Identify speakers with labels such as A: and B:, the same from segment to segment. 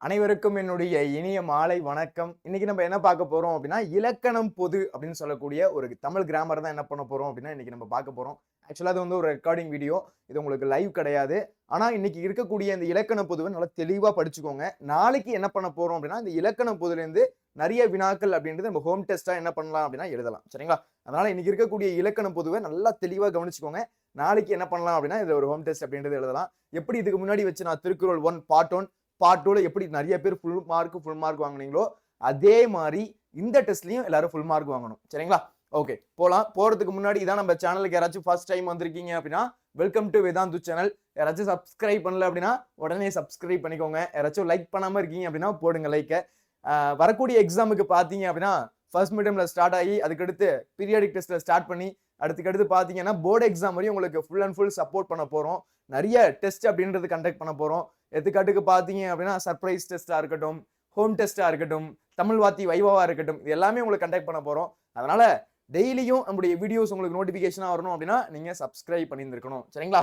A: அனைவருக்கும் என்னுடைய இனிய மாலை வணக்கம். இன்னைக்கு நம்ம என்ன பார்க்க போறோம் அப்படின்னா, இலக்கணம் பொது அப்படின்னு சொல்லக்கூடிய ஒரு தமிழ் கிராமர் தான் என்ன பண்ண போறோம் அப்படின்னா, இன்னைக்கு நம்ம பார்க்க போறோம். ஆக்சுவலா அது வந்து ஒரு ரெக்கார்டிங் வீடியோ. இது உங்களுக்கு லைவ் கிடையாது. ஆனா இன்னைக்கு இருக்கக்கூடிய இந்த இலக்கண பொதுவை நல்லா தெளிவா படிச்சுக்கோங்க. நாளைக்கு என்ன பண்ண போறோம் அப்படின்னா, இந்த இலக்கண பொதுலேருந்து நிறைய வினாக்கள் அப்படின்றது நம்ம ஹோம் டெஸ்ட்டா என்ன பண்ணலாம் அப்படின்னா எழுதலாம். சரிங்களா? அதனால இன்னைக்கு இருக்கக்கூடிய இலக்கண பொதுவை நல்லா தெளிவா கவனிச்சுக்கோங்க. நாளைக்கு என்ன பண்ணலாம் அப்படின்னா, இதுல ஒரு ஹோம் டெஸ்ட் அப்படின்றது எழுதலாம். எப்படி இதுக்கு முன்னாடி வச்சு நான் திருக்குறள் 1 பார்ட் 1 பார்ட் 2ல எப்படி நிறைய பேர் ஃபுல் மார்க் வாங்குனீங்களோ, அதே மாரி இந்த டெஸ்ட்லயும் எல்லாரும் ஃபுல் மார்க் வாங்கணும். சரிங்களா? ஓகே. போலாம். போறதுக்கு முன்னாடி இதான் நம்ம சேனலுக்கு யாராச்சும் ஃபர்ஸ்ட் டைம் வந்திருக்கீங்க அப்படின்னா, வெல்கம் டு வேதாந்து சேனல். யாராச்சும் சப்ஸ்கிரைப் பண்ணல அப்படின்னா, உடனே சப்ஸ்கிரைப் பண்ணிக்கோங்க. யாராச்சும் லைக் பண்ணாம இருக்கீங்க அப்படின்னா, போடுங்க லைக்க. வரக்கூடிய எக்ஸாமுக்கு பார்த்தீங்க அப்படின்னா, ஃபர்ஸ்ட் மிட்டர்ம்ல ஸ்டார்ட் ஆகி, அதுக்கடுத்து பீரியாடிக் டெஸ்ட்ல ஸ்டார்ட் பண்ணி, அடுத்து பார்த்தீங்கன்னா, போர்டு எக்ஸாம் வரையும் உங்களுக்கு ஃபுல் அண்ட் ஃபுல் சப்போர்ட் பண்ண போறோம். நிறைய டெஸ்ட் அப்படின்றது கண்டக்ட் பண்ண போறோம். எடுத்துக்காட்டுக்கு பார்த்தீங்க அப்படின்னா, சர்ப்ரைஸ் டெஸ்ட்டா இருக்கட்டும், ஹோம் டெஸ்ட்டா இருக்கட்டும், தமிழ் வாத்தி வைவாவா இருக்கட்டும், இது எல்லாமே உங்களுக்கு கண்டக்ட் பண்ண போறோம். அதனால டெய்லியும் நம்முடைய வீடியோஸ் உங்களுக்கு நோட்டிஃபிகேஷனா வரணும் அப்படின்னா, நீங்க சப்ஸ்கிரைப் பண்ணியிருந்திருக்கணும். சரிங்களா?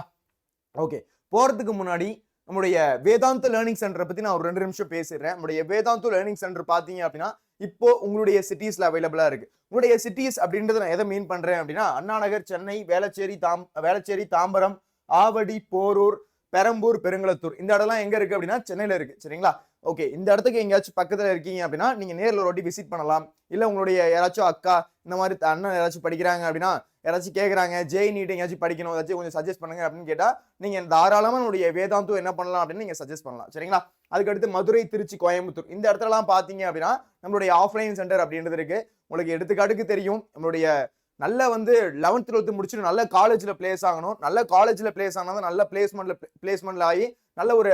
A: ஓகே. போறதுக்கு முன்னாடி நம்முடைய வேதாந்த லேர்னிங் சென்டரை பத்தி நான் ஒரு 2 நிமிஷம் பேசிடுறேன். நம்முடைய வேதாந்த லேர்னிங் சென்டர் பார்த்தீங்க அப்படின்னா, இப்போ உங்களுடைய சிட்டிஸ்ல அவைலபிளா இருக்கு. உங்களுடைய சிட்டிஸ் அப்படின்றத நான் எதை மீன் பண்றேன் அப்படின்னா, அண்ணா நகர், சென்னை, வேளச்சேரி, தாம்பரம், ஆவடி, போரூர், பெரம்பூர், பெருங்களத்தூர் இந்த இடம்லாம் எங்க இருக்கு அப்படின்னா சென்னையில இருக்கு. சரிங்களா? ஓகே. இந்த இடத்துக்கு எங்கேயாச்சும் பக்கத்துல இருக்கீங்க அப்படின்னா நீங்க நேர்ல ஒரு வாட்டி விசிட் பண்ணலாம். இல்ல உங்களுடைய யாராச்சும் அக்கா இந்த மாதிரி அண்ணன் யாராச்சும் படிக்கிறாங்க அப்படின்னா, யாராச்சும் கேட்கறாங்க ஜேஇ நீட் எங்கேயாச்சும் படிக்கணும், ஏதாச்சும் கொஞ்சம் சஜஸ்ட் பண்ணுங்க அப்படின்னு கேட்டா, நீங்க தாராளமா நம்மளுடைய வேதாந்தம் என்ன பண்ணலாம் அப்படின்னு நீங்க சஜஸ்ட் பண்ணலாம். சரிங்களா? அதுக்கடுத்து மதுரை, திருச்சி, கோயம்புத்தூர் இந்த இடத்துலலாம் பாத்தீங்க அப்படின்னா நம்மளுடைய ஆஃப்லைன் சென்டர் அப்படின்றது இருக்கு. உங்களுக்கு எடுத்துக்காட்டுக்கு தெரியும், நம்மளுடைய நல்ல வந்து 11th 12th முடிச்சுட்டு நல்ல காலேஜ்ல பிளேஸ் ஆகணும். நல்ல காலேஜ்ல பிளேஸ் ஆனா தான் நல்ல பிளேஸ்மெண்ட்ல ஆகி நல்ல ஒரு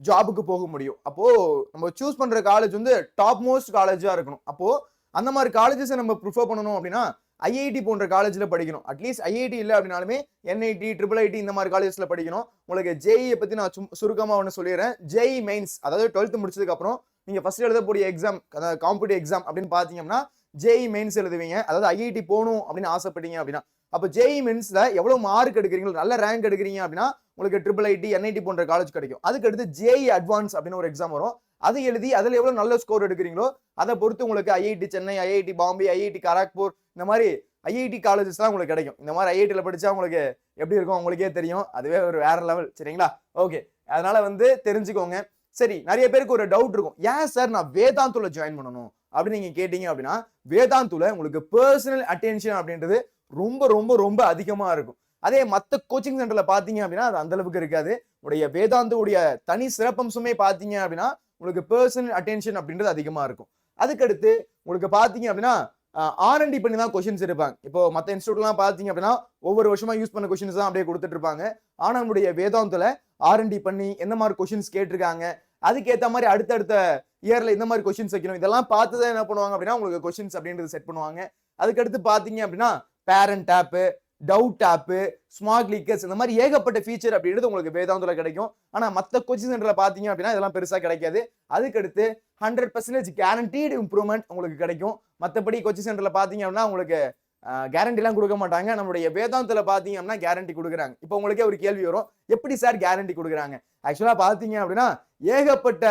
A: ஜாபுக்கு போக முடியும். அப்போ நம்ம சூஸ் பண்ற காலேஜ் வந்து டாப் மோஸ்ட் காலேஜா இருக்கணும். அப்போ அந்த மாதிரி காலேஜஸ் நம்ம ப்ரிஃபர் பண்ணணும் அப்படின்னா, ஐஐடி போன்ற காலேஜ்ல படிக்கணும். அட்லீஸ்ட் ஐஐடி இல்லை அப்படின்னாலுமே என்ஐடி, IIIT இந்த மாதிரி காலேஜஸ்ல படிக்கணும். உங்களுக்கு ஜேஇ பத்தி நான் சுருக்கமா ஒன்று சொல்லிடுறேன். ஜேஇ மெயின்ஸ், அதாவது 12th முடிச்சதுக்கு அப்புறம் நீங்க ஃபர்ஸ்ட் எழுதக்கூடிய எக்ஸாம், அதாவது காம்படிட்டிவ் எக்ஸாம் அப்படின்னு பாத்தீங்கன்னா ஜேஇ மெயின்ஸ் எழுதுவீங்க. அதாவது ஐஐடி போகணும் அப்படின்னு ஆசைப்பட்டீங்க அப்படின்னா, அப்போ ஜேஇ மெயின்ஸ்ல எவ்வளவு மார்க் எடுக்கிறீங்களோ, நல்ல ரேங்க் எடுக்கிறீங்க அப்படின்னா உங்களுக்கு IIIT, என்ஐடி போன்ற காலேஜ் கிடைக்கும். அதுக்கு அடுத்து ஜேஇ அட்வான்ஸ் அப்படின்னு ஒரு எக்ஸாம் வரும். அதை எழுதி அதுல எவ்வளவு நல்ல ஸ்கோர் எடுக்கிறீங்களோ அதை பொறுத்து உங்களுக்கு IIT Chennai, IIT Bombay, IIT Kharagpur இந்த மாதிரி ஐஐடி காலேஜஸ் தான் உங்களுக்கு கிடைக்கும். இந்த மாதிரி ஐஐடியில் படிச்சா உங்களுக்கு எப்படி இருக்கும் உங்களுக்கே தெரியும். அதுவே ஒரு வேற லெவல். சரிங்களா? ஓகே. அதனால வந்து தெரிஞ்சுக்கோங்க. சரி, நிறைய பேருக்கு ஒரு டவுட் இருக்கும், ஏன் சார் நான் வேதாந்துல ஜாயின் பண்ணணும் அப்படின்னு நீங்க கேட்டீங்க அப்படின்னா, வேதாந்துல உங்களுக்கு பர்சனல் அட்டென்ஷன் அப்படின்றது ரொம்ப ரொம்ப ரொம்ப அதிகமா இருக்கும். அதே மற்ற கோச்சிங் சென்டர்ல பாத்தீங்க அப்படின்னா அது அந்த அளவுக்கு இருக்காது. உடைய வேதாந்துடைய தனி சிறப்பம்சமே பாத்தீங்க அப்படின்னா உங்களுக்கு பர்சனல் அட்டென்ஷன் அப்படின்றது அதிகமா இருக்கும். அதுக்கடுத்து உங்களுக்கு பாத்தீங்க அப்படின்னா R&D பண்ணி தான் கொஸ்டின்ஸ் இருப்பாங்க. இப்போ மற்ற இன்ஸ்டியூட்லாம் பாத்தீங்க அப்படின்னா ஒவ்வொரு வருஷமா யூஸ் பண்ண கொஸ்டின்ஸ் தான் அப்படியே கொடுத்துட்டு இருப்பாங்க. ஆனா நம்முடைய வேதாந்தத்துல R&D பண்ணி எந்த மாதிரி கொஸ்டின்ஸ் கேட்டிருக்காங்க, அதுக்கேற்ற மாதிரி அடுத்தடுத்த இயர்ல இந்த மாதிரி கொஸ்டின்ஸ் வைக்கணும், இதெல்லாம் பார்த்து தான் என்ன பண்ணுவாங்க அப்படின்னா உங்களுக்கு கொஸ்டின்ஸ் அப்படின்றது செட் பண்ணுவாங்க. அதுக்கடுத்து பாத்தீங்க அப்படின்னா பேரண்ட் ஆப்பு, டவுட் ஆப்பு, ஸ்மார்ட் லீக்கர்ஸ் இந்த மாதிரி ஏகப்பட்ட ஃபீச்சர் அப்படின்றது உங்களுக்கு வேதாந்துல கிடைக்கும். ஆனா மற்ற கோச்சிங் சென்டர்ல பாத்தீங்க அப்படின்னா இதெல்லாம் பெருசா கிடைக்காது. அதுக்கடுத்து 100% கேரண்டீடு இம்ப்ரூவ்மெண்ட் உங்களுக்கு கிடைக்கும். மற்றபடி கோச்சிங் சென்டர்ல பாத்தீங்க அப்படின்னா உங்களுக்கு கேரண்டி எல்லாம் கொடுக்க மாட்டாங்க. நம்மளுடைய வேதாந்தத்துல பாத்தீங்க அப்படின்னா கேரண்டி கொடுக்குறாங்க. இப்போ உங்களுக்கே ஒரு கேள்வி வரும், எப்படி சார் கேரண்டி கொடுக்குறாங்க? ஆக்சுவலா பாத்தீங்க அப்படின்னா ஏகப்பட்ட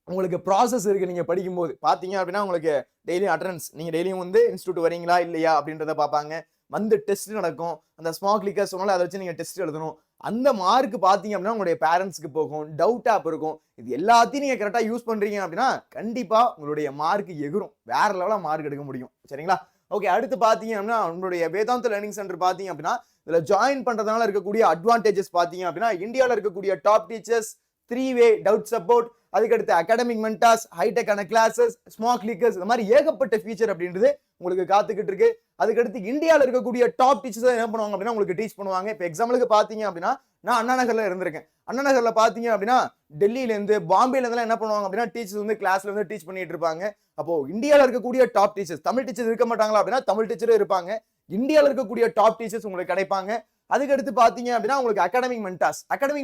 A: உங்களுக்கு ப்ராசஸ் இருக்கு. நீங்க படிக்கும்போது பாத்தீங்க அப்படின்னா உங்களுக்கு டெய்லியும் அட்டெண்டன்ஸ், நீங்க டெய்லியும் வந்து இன்ஸ்டியூட் வரீங்களா இல்லையா அப்படின்றத பார்ப்பாங்க. வந்து டெஸ்ட் நடக்கும். அந்த ஸ்மார்ட் கிளிக்கர் சொன்னாலும் அதை வச்சு நீங்க டெஸ்ட் எழுதணும். அந்த மார்க் பாத்தீங்க அப்படின்னா உங்களுடைய பேரண்ட்ஸ்க்கு போகும். டவுட் ஆப் இருக்கும். இது எல்லாத்தையும் நீங்க கரெக்டா யூஸ் பண்றீங்க அப்படின்னா கண்டிப்பா உங்களுடைய மார்க் எகிரும். வேற லெவலா மார்க் எடுக்க முடியும். சரிங்களா? ஓகே. அடுத்து பாத்தீங்க அப்படின்னா உங்களுடைய வேதாந்த லேர்னிங் சென்டர் பாத்தீங்க அப்படின்னா இதுல ஜாயின் பண்றதுனால இருக்கக்கூடிய அட்வான்டேஜஸ் பாத்தீங்க அப்படின்னா, இந்தியாவில் இருக்கக்கூடிய top teachers, 3-way doubt support, அதுக்கடுத்து அகாடமிக் மென்டார்ஸ், ஹைடெக்கான கிளாஸஸ், ஸ்மார்ட் கிளிக்கர்ஸ் இந்த மாதிரி ஏகப்பட்ட ஃபீச்சர் அப்படின்றது உங்களுக்கு காத்துக்கிட்டு இருக்கு. அதுக்கடுத்து இந்தியாவில் இருக்கக்கூடிய டாப் டீச்சர்ஸ் என்ன பண்ணுவாங்க அப்படின்னா உங்களுக்கு டீச் பண்ணுவாங்க. இப்போ எக்ஸாம்பிளுக்கு பாத்தீங்க அப்படின்னா நான் அண்ணா நகர்ல இருந்திருக்கேன். அண்ணா நகர்ல பாத்தீங்க அப்படின்னா டெல்லியில இருந்து பாம்பேல இருந்து என்ன பண்ணுவாங்க அப்படின்னா டீச்சர்ஸ் வந்து கிளாஸ்ல வந்து டீச் பண்ணிட்டு இருப்பாங்க. அப்போ இந்தியாவில் இருக்கக்கூடிய டாப் டீச்சர்ஸ், தமிழ் டீச்சர்ஸ் இருக்க மாட்டாங்களா அப்படின்னா தமிழ் டீச்சரும் இருப்பாங்க. இந்தியாவில் இருக்கக்கூடிய டாப் டீச்சர்ஸ் உங்களுக்கு கிடைப்பாங்க. அதுக்கடுத்து பாத்தீங்க அப்படின்னா உங்களுக்கு அகாடமிக்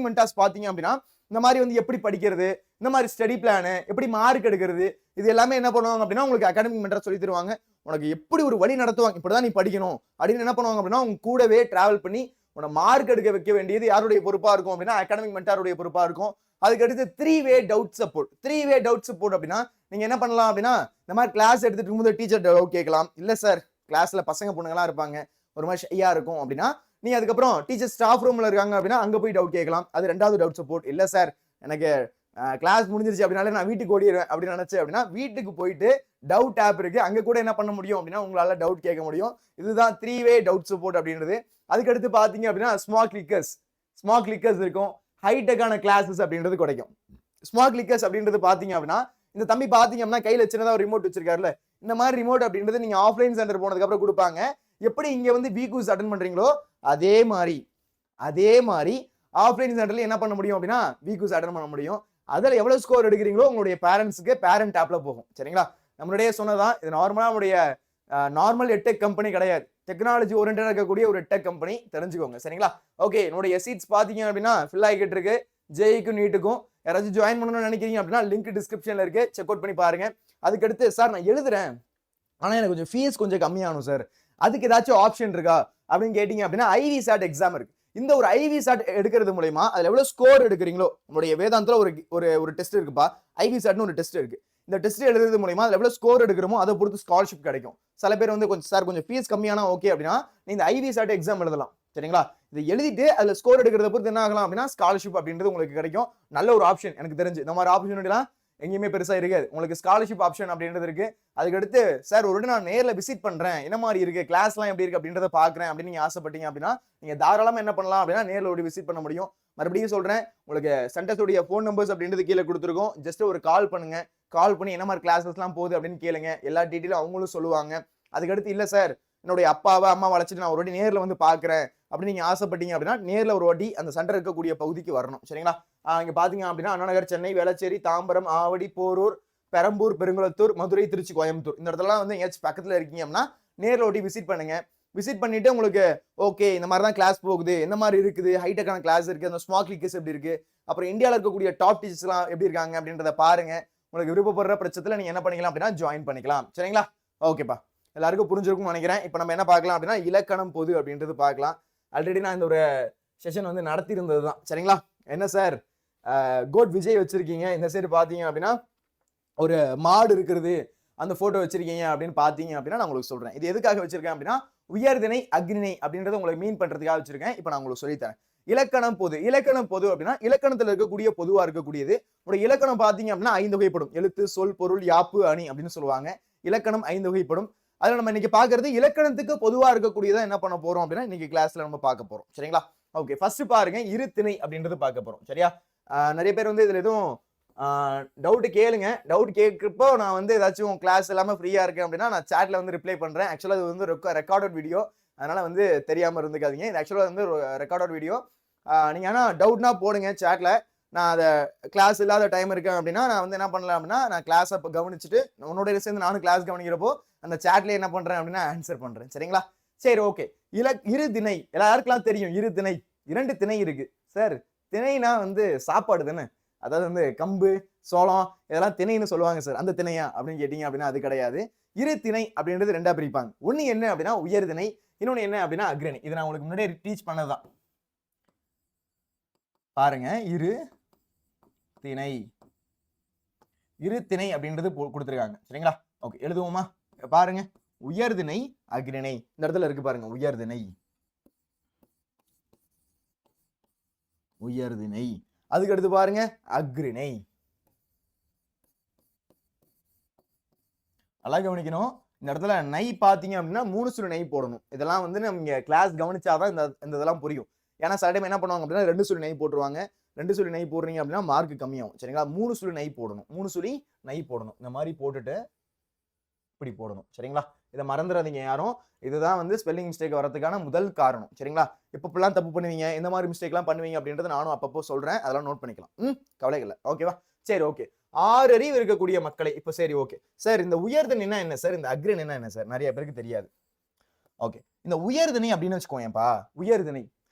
A: மென்டார்ஸ் பாத்தீங்க அப்படின்னா இந்த மாதிரி வந்து எப்படி படிக்கிறது, இந்த மாதிரி ஸ்டடி பிளானு, எப்படி மார்க் எடுக்கிறது, இது எல்லாமே என்ன பண்ணுவாங்க அப்படின்னா உங்களுக்கு அகாடமிக் மென்டார் சொல்லி தருவாங்க. உனக்கு எப்படி ஒரு வழி நடத்துவாங்க, இப்படிதான் நீ படிக்கணும் அப்படின்னு என்ன பண்ணுவாங்க அப்படின்னா உங்க கூடவே டிராவல் பண்ணி உன மார்க் எடுக்க வைக்க வேண்டியது யாருடைய பொறுப்பா இருக்கும் அப்படின்னா அகாடமிக் மென்டாருடைய பொறுப்பா இருக்கும். அதுக்கு அடுத்து 3-வே டவுட் சப்போர்ட். 3-வே டவுட் சப்போர்ட் அப்படின்னா நீங்க என்ன பண்ணலாம் அப்படின்னா இந்த மாதிரி கிளாஸ் எடுத்துட்டு இருக்கும்போது டீச்சர் டவுட் கேட்கலாம். இல்ல சார் கிளாஸ்ல பசங்க பொண்ணுங்கலாம் இருப்பாங்க, ஒரு மாதிரி ஷையா இருக்கும் அப்படின்னா நீ அதுக்கப்புறம் டீச்சர் ஸ்டாஃப் ரூம்ல இருக்காங்க அப்படின்னா அங்க போய் டவுட் கேட்கலாம். அது 2வது டவுட் சப்போர்ட். இல்ல சார் எனக்கு கிளாஸ் முடிஞ்சிருச்சு அப்படின்னாலே நான் வீட்டுக்கு ஓடிடுவேன் அப்படின்னு நினைச்சேன் அப்படின்னா வீட்டுக்கு போயிட்டு டவுட் ஆப் இருக்கு, அங்க கூட என்ன பண்ண முடியும் அப்படின்னா உங்களால டவுட் கேட்க முடியும். இதுதான் 3-வே டவுட் சப்போர்ட் அப்படின்றது. அதுக்கடுத்து பாத்தீங்க அப்படின்னா ஸ்மார்ட் கிளிக்கர்ஸ் இருக்கும். ஹைடெக்கான கிளாஸஸ் அப்படின்றது கிடைக்கும். ஸ்மார்ட் கிளிக்கர்ஸ் அப்படின்றது பாத்தீங்க அப்படின்னா இந்த தம்பி பாத்தீங்க அப்படின்னா கையில சின்னதா ஒரு ரிமோட் வச்சிருக்காருல்ல, இந்த மாதிரி ரிமோட் அப்படின்றது நீங்க ஆஃப்லைன் சென்டர் போனதுக்கு அப்புறம் கொடுப்பாங்க. எப்படி இங்க வந்து பிக்யூஸ் அட்டென்ட் பண்றீங்களோ அதே மாதிரி ஆஃப்லைன் சென்டர்ல என்ன பண்ண முடியும் அப்படின்னா பிக்யூஸ் அட்டென்ட் பண்ண முடியும். அதுல எவ்வளவு ஸ்கோர் எடுக்கிறீங்களோ உங்களுடைய பேரண்ட்ஸ்க்கு பேரண்ட் ஆப்ல போகும். சரிங்களா? நம்மளுடைய சொன்னதான் இது நார்மலா நம்முடைய நார்மல் எட்டெக் கம்பெனி கிடையாது, டெக்னாலஜி ஓரியன்டா இருக்கக்கூடிய ஒரு டெக் கம்பெனி, தெரிஞ்சுக்கோங்க. சரிங்களா? ஓகே, என்னுடைய சீட்ஸ் பாத்தீங்க அப்படின்னா ஃபில் ஆகிட்டு இருக்கு. ஜேஇக்கும் நீட்டுக்கும் யாராச்சும் ஜாயின் பண்ணணும்னு நினைக்கிறீங்க அப்படின்னா லிங்க் டிஸ்கிரிப்ஷன்ல இருக்கு, செக் அவுட் பண்ணி பாருங்க. அதுக்கடுத்து சார் நான் எழுதுறேன் ஆனா எனக்கு கொஞ்சம் ஃபீஸ் கொஞ்சம் கம்மியாகும் சார், அதுக்கு ஏதாச்சும் ஆப்ஷன் இருக்கா அப்படின்னு கேட்டீங்க அப்படின்னா ஐவி சாட் எக்ஸாம் இருக்கு. இந்த ஒரு ஐவி சாட் எடுக்கிறது மூலமா அதுல எவ்வளவு ஸ்கோர் எடுக்கிறீங்களோ, நம்மளுடைய வேதாந்தத்துல ஒரு டெஸ்ட் இருக்குப்பா, ஐவி சாட்னு ஒரு டெஸ்ட் இருக்கு. இந்த டெஸ்ட் எழுதுறது மூலமா அதுல எவ்வளவு ஸ்கோர் எடுக்கிறோமோ அதை பொறுத்து ஸ்காலர்ஷிப் கிடைக்கும். சில பேர் வந்து கொஞ்சம் ஃபீஸ் கம்மியானா ஓகே அப்படின்னா நீ இந்த ஐவி சாட் எக்ஸாம் எழுதலாம். சரிங்களா? இதை எழுதிட்டு அதுல ஸ்கோர் எடுக்கிறத பொறுத்து என்ன ஆகலாம் அப்படின்னா ஸ்காலர்ஷிப் அப்படின்றது உங்களுக்கு கிடைக்கும். நல்ல ஒரு ஆப்ஷன் எனக்கு தெரிஞ்சு. இந்த மாதிரி ஆப்பர்ச்சுனிட்டிலாம் எங்கேயுமே பெருசா இருக்காது. உங்களுக்கு ஸ்காலர்ஷிப் ஆப்ஷன் அப்படின்றது இருக்கு. அதுக்கடுத்து சார் ஒரு நான் நேர்ல விசிட் பண்றேன், என்ன மாதிரி இருக்கு கிளாஸ்லாம் எப்படி இருக்கு அப்படின்றத பாக்குறேன் அப்படின்னு நீங்க ஆசைப்பட்டீங்க அப்படின்னா நீங்க தாராளமா என்ன பண்ணலாம் அப்படின்னா நேர்ல ஒரு விசிட் பண்ண முடியும். மறுபடியும் சொல்றேன், உங்களுக்கு சென்டர்ஸோடைய ஃபோன் நம்பர்ஸ் அப்படின்றது கீழே கொடுத்துருக்கோம். ஜஸ்ட் ஒரு கால் பண்ணுங்க, கால் பண்ணி என்ன மாதிரி கிளாஸஸ்லாம் போகுது அப்படின்னு கேளுங்க. எல்லா டீட்டெயிலும் அவங்களும் சொல்லுவாங்க. அதுக்கடுத்து இல்ல சார் என்னுடைய அப்பாவை அம்மா வளைச்சிட்டு நான் ஒரு வாட்டி நேர்ல வந்து பாக்குறேன் அப்படின்னு நீங்க ஆசைப்பட்டீங்க அப்படின்னா நேர்ல ஒரு வாட்டி அந்த சென்டர் இருக்கக்கூடிய பகுதிக்கு வரணும். சரிங்களா? இங்க பாத்தீங்க அப்படின்னா அண்ணா நகர், சென்னை, வேளச்சேரி, தாம்பரம், ஆவடி, போரூர், பெரம்பூர், பெருங்குளத்தூர், மதுரை, திருச்சி, கோயம்புத்தூர் இந்த இடத்துலலாம் வந்து எங்கேயாச்சும் பக்கத்துல இருக்கீங்க அப்படின்னா நேர்ல ஓட்டி விசிட் பண்ணுங்க. விசிட் பண்ணிட்டு உங்களுக்கு ஓகே இந்த மாதிரி தான் கிளாஸ் போகுது, என்ன மாதிரி இருக்குது, ஹைடெக்கான கிளாஸ் இருக்கு, அந்த ஸ்மார்ட் கிளிக்கர்ஸ் எப்படி இருக்கு, அப்புறம் இந்தியாவில் இருக்கக்கூடிய டாப் டீச்சர்ஸ் எல்லாம் எப்படி இருக்காங்க அப்படின்றத பாருங்க. உங்களுக்கு விருப்பப்படுற பட்சத்துல நீங்க என்ன பண்ணிக்கலாம் அப்படின்னா ஜாயின் பண்ணிக்கலாம். சரிங்களா? ஓகேப்பா, எல்லாருக்கும் புரிஞ்சிருக்கும்னு நினைக்கிறேன். இப்போ நம்ம என்ன பார்க்கலாம் அப்படின்னா இலக்கணம் பொது அப்படின்றது பார்க்கலாம். ஆல்ரெடி நான் இந்த ஒரு செஷன் வந்து நடத்தி இருந்தது தான். சரிங்களா? என்ன சார் கோட் விஜய் வச்சிருக்கீங்க, இந்த சைடு பாத்தீங்க அப்படின்னா ஒரு மாடு இருக்கிறது அந்த போட்டோ வச்சிருக்கீங்க அப்படின்னு பாத்தீங்க அப்படின்னா நான் உங்களுக்கு சொல்றேன். இது எதுக்காக வச்சிருக்கேன் அப்படின்னா உயர்திணை அக்னிணை அப்படின்றத உங்களுக்கு மீன் பண்றதுக்காக வச்சிருக்கேன். இப்போ நான் உங்களுக்கு சொல்லித்தரேன். இலக்கணம் பொது அப்படின்னா இலக்கணத்துல இருக்கக்கூடிய பொதுவா இருக்கக்கூடியது. உங்களுடைய இலக்கணம் பாத்தீங்க அப்படின்னா 5 வகைப்படும். எழுத்து, சொல், பொருள், யாப்பு, அணி அப்படின்னு சொல்லுவாங்க. இலக்கணம் 5 வகைப்படும். அதுல நம்ம இன்னைக்கு பாக்குறது இலக்கணத்துக்கு பொதுவா இருக்கக்கூடியதா என்ன பண்ண போறோம் அப்படின்னா இன்னைக்கு கிளாஸ்ல நம்ம பார்க்க போறோம். சரிங்களா? ஓகே, ஃபர்ஸ்ட் பாருங்க இருதிணை அப்படின்றது பார்க்க போறோம். சரியா? நிறைய பேர் வந்து இதுல எதுவும் டவுட் கேளுங்க. டவுட் கேட்கிறப்போ நான் வந்து ஏதாச்சும் கிளாஸ் எல்லாமே ஃப்ரீயா இருக்கேன் அப்படின்னா நான் சாட்ல வந்து ரிப்ளை பண்றேன். ஆக்சுவலா இது வந்து ரெக்கார்டட் வீடியோ, அதனால வந்து தெரியாம இருந்துக்காதீங்க. இது ஆக்சுவலா வந்து ரெக்கார்டட் வீடியோ. நீங்க ஆனா டவுட்னா போடுங்க சாட்ல. நான் அதை கிளாஸ் இல்லாத டைம் இருக்கேன் அப்படின்னா நான் வந்து என்ன பண்ணலாம் அப்படின்னா நான் கிளாஸ் அப்போ கவனிச்சுட்டு உன்னோட சேர்ந்து நானும் கிளாஸ் கவனிக்கிறப்போ அந்த சாட்ல என்ன பண்றேன் அப்படின்னா ஆன்சர் பண்றேன். சரிங்களா? சரி, ஓகே. இருதிணை எல்லாருக்கெல்லாம் தெரியும். இருதிணை 2 திணை இருக்கு சார். திணைனா வந்து சாப்பாடு தானே, அதாவது வந்து கம்பு, சோளம் இதெல்லாம் திணைன்னு சொல்லுவாங்க சார். அந்த திணையா அப்படின்னு கேட்டீங்க அப்படின்னா அது கிடையாது. இருதிணை அப்படின்றது 2ஆ பிரிப்பாங்க. ஒண்ணு என்ன அப்படின்னா உயர்திணை, இன்னொன்னு என்ன அப்படின்னா அக்ரணி. இது நான் உங்களுக்கு முன்னாடியே டீச் பண்ணதுதான். பாருங்க, இருதிணை அப்படின்றது கொடுத்திருக்காங்க. சரிங்களா? ஓகே, எழுதுவோமா? பாருங்க, உயர்திணை அக்ரிணை இந்த இடத்துல இருக்கு பாருங்க. உயர்திணை அதுக்கு அடுத்து பாருங்க அக்ரிணை. நல்லா கவனிக்கணும். இந்த இடத்துல நை பாத்தீங்க அப்படின்னா 3 சுழி நை போடணும். இதெல்லாம் வந்து நம்ம கிளாஸ் கவனிச்சாதான் இந்த இதெல்லாம் புரியும். ஏன்னா சில டைம் என்ன பண்ணுவாங்க அப்படின்னா 2 சுழி நை போட்டுருவாங்க. 2 சுழி நை போடுறீங்க அப்படின்னா மார்க் கம்மியாகும். சரிங்களா? 3 சுழி நை போடணும். 3 சுழி நை போடணும். இந்த மாதிரி போட்டுட்டு இப்படி போடணும். சரிங்களா? இதை மறந்துடாதீங்க யாரும். இதுதான் வந்து ஸ்பெல்லிங் மிஸ்டேக் வரதுக்கான முதல் காரணம். சரிங்களா? இப்பெல்லாம் தப்பு பண்ணுவீங்க, இந்த மாதிரி மிஸ்டேக்லாம் பண்ணுவீங்க அப்படின்றது நானும் அப்பப்போ சொல்றேன். அதெல்லாம் நோட் பண்ணிக்கலாம். கவலைகள் இல்லை. ஓகேவா? சரி, ஓகே. 6 அறிவு இருக்கக்கூடிய மக்களை இப்போ சரி, ஓகே சார். இந்த உயர்திணைனா என்ன சார், இந்த அக்ரிணைனா என்ன சார், நிறைய பேருக்கு தெரியாது. ஓகே, இந்த உயர்திணை அப்படின்னு வச்சுக்கோங்கப்பா. உயர்திணை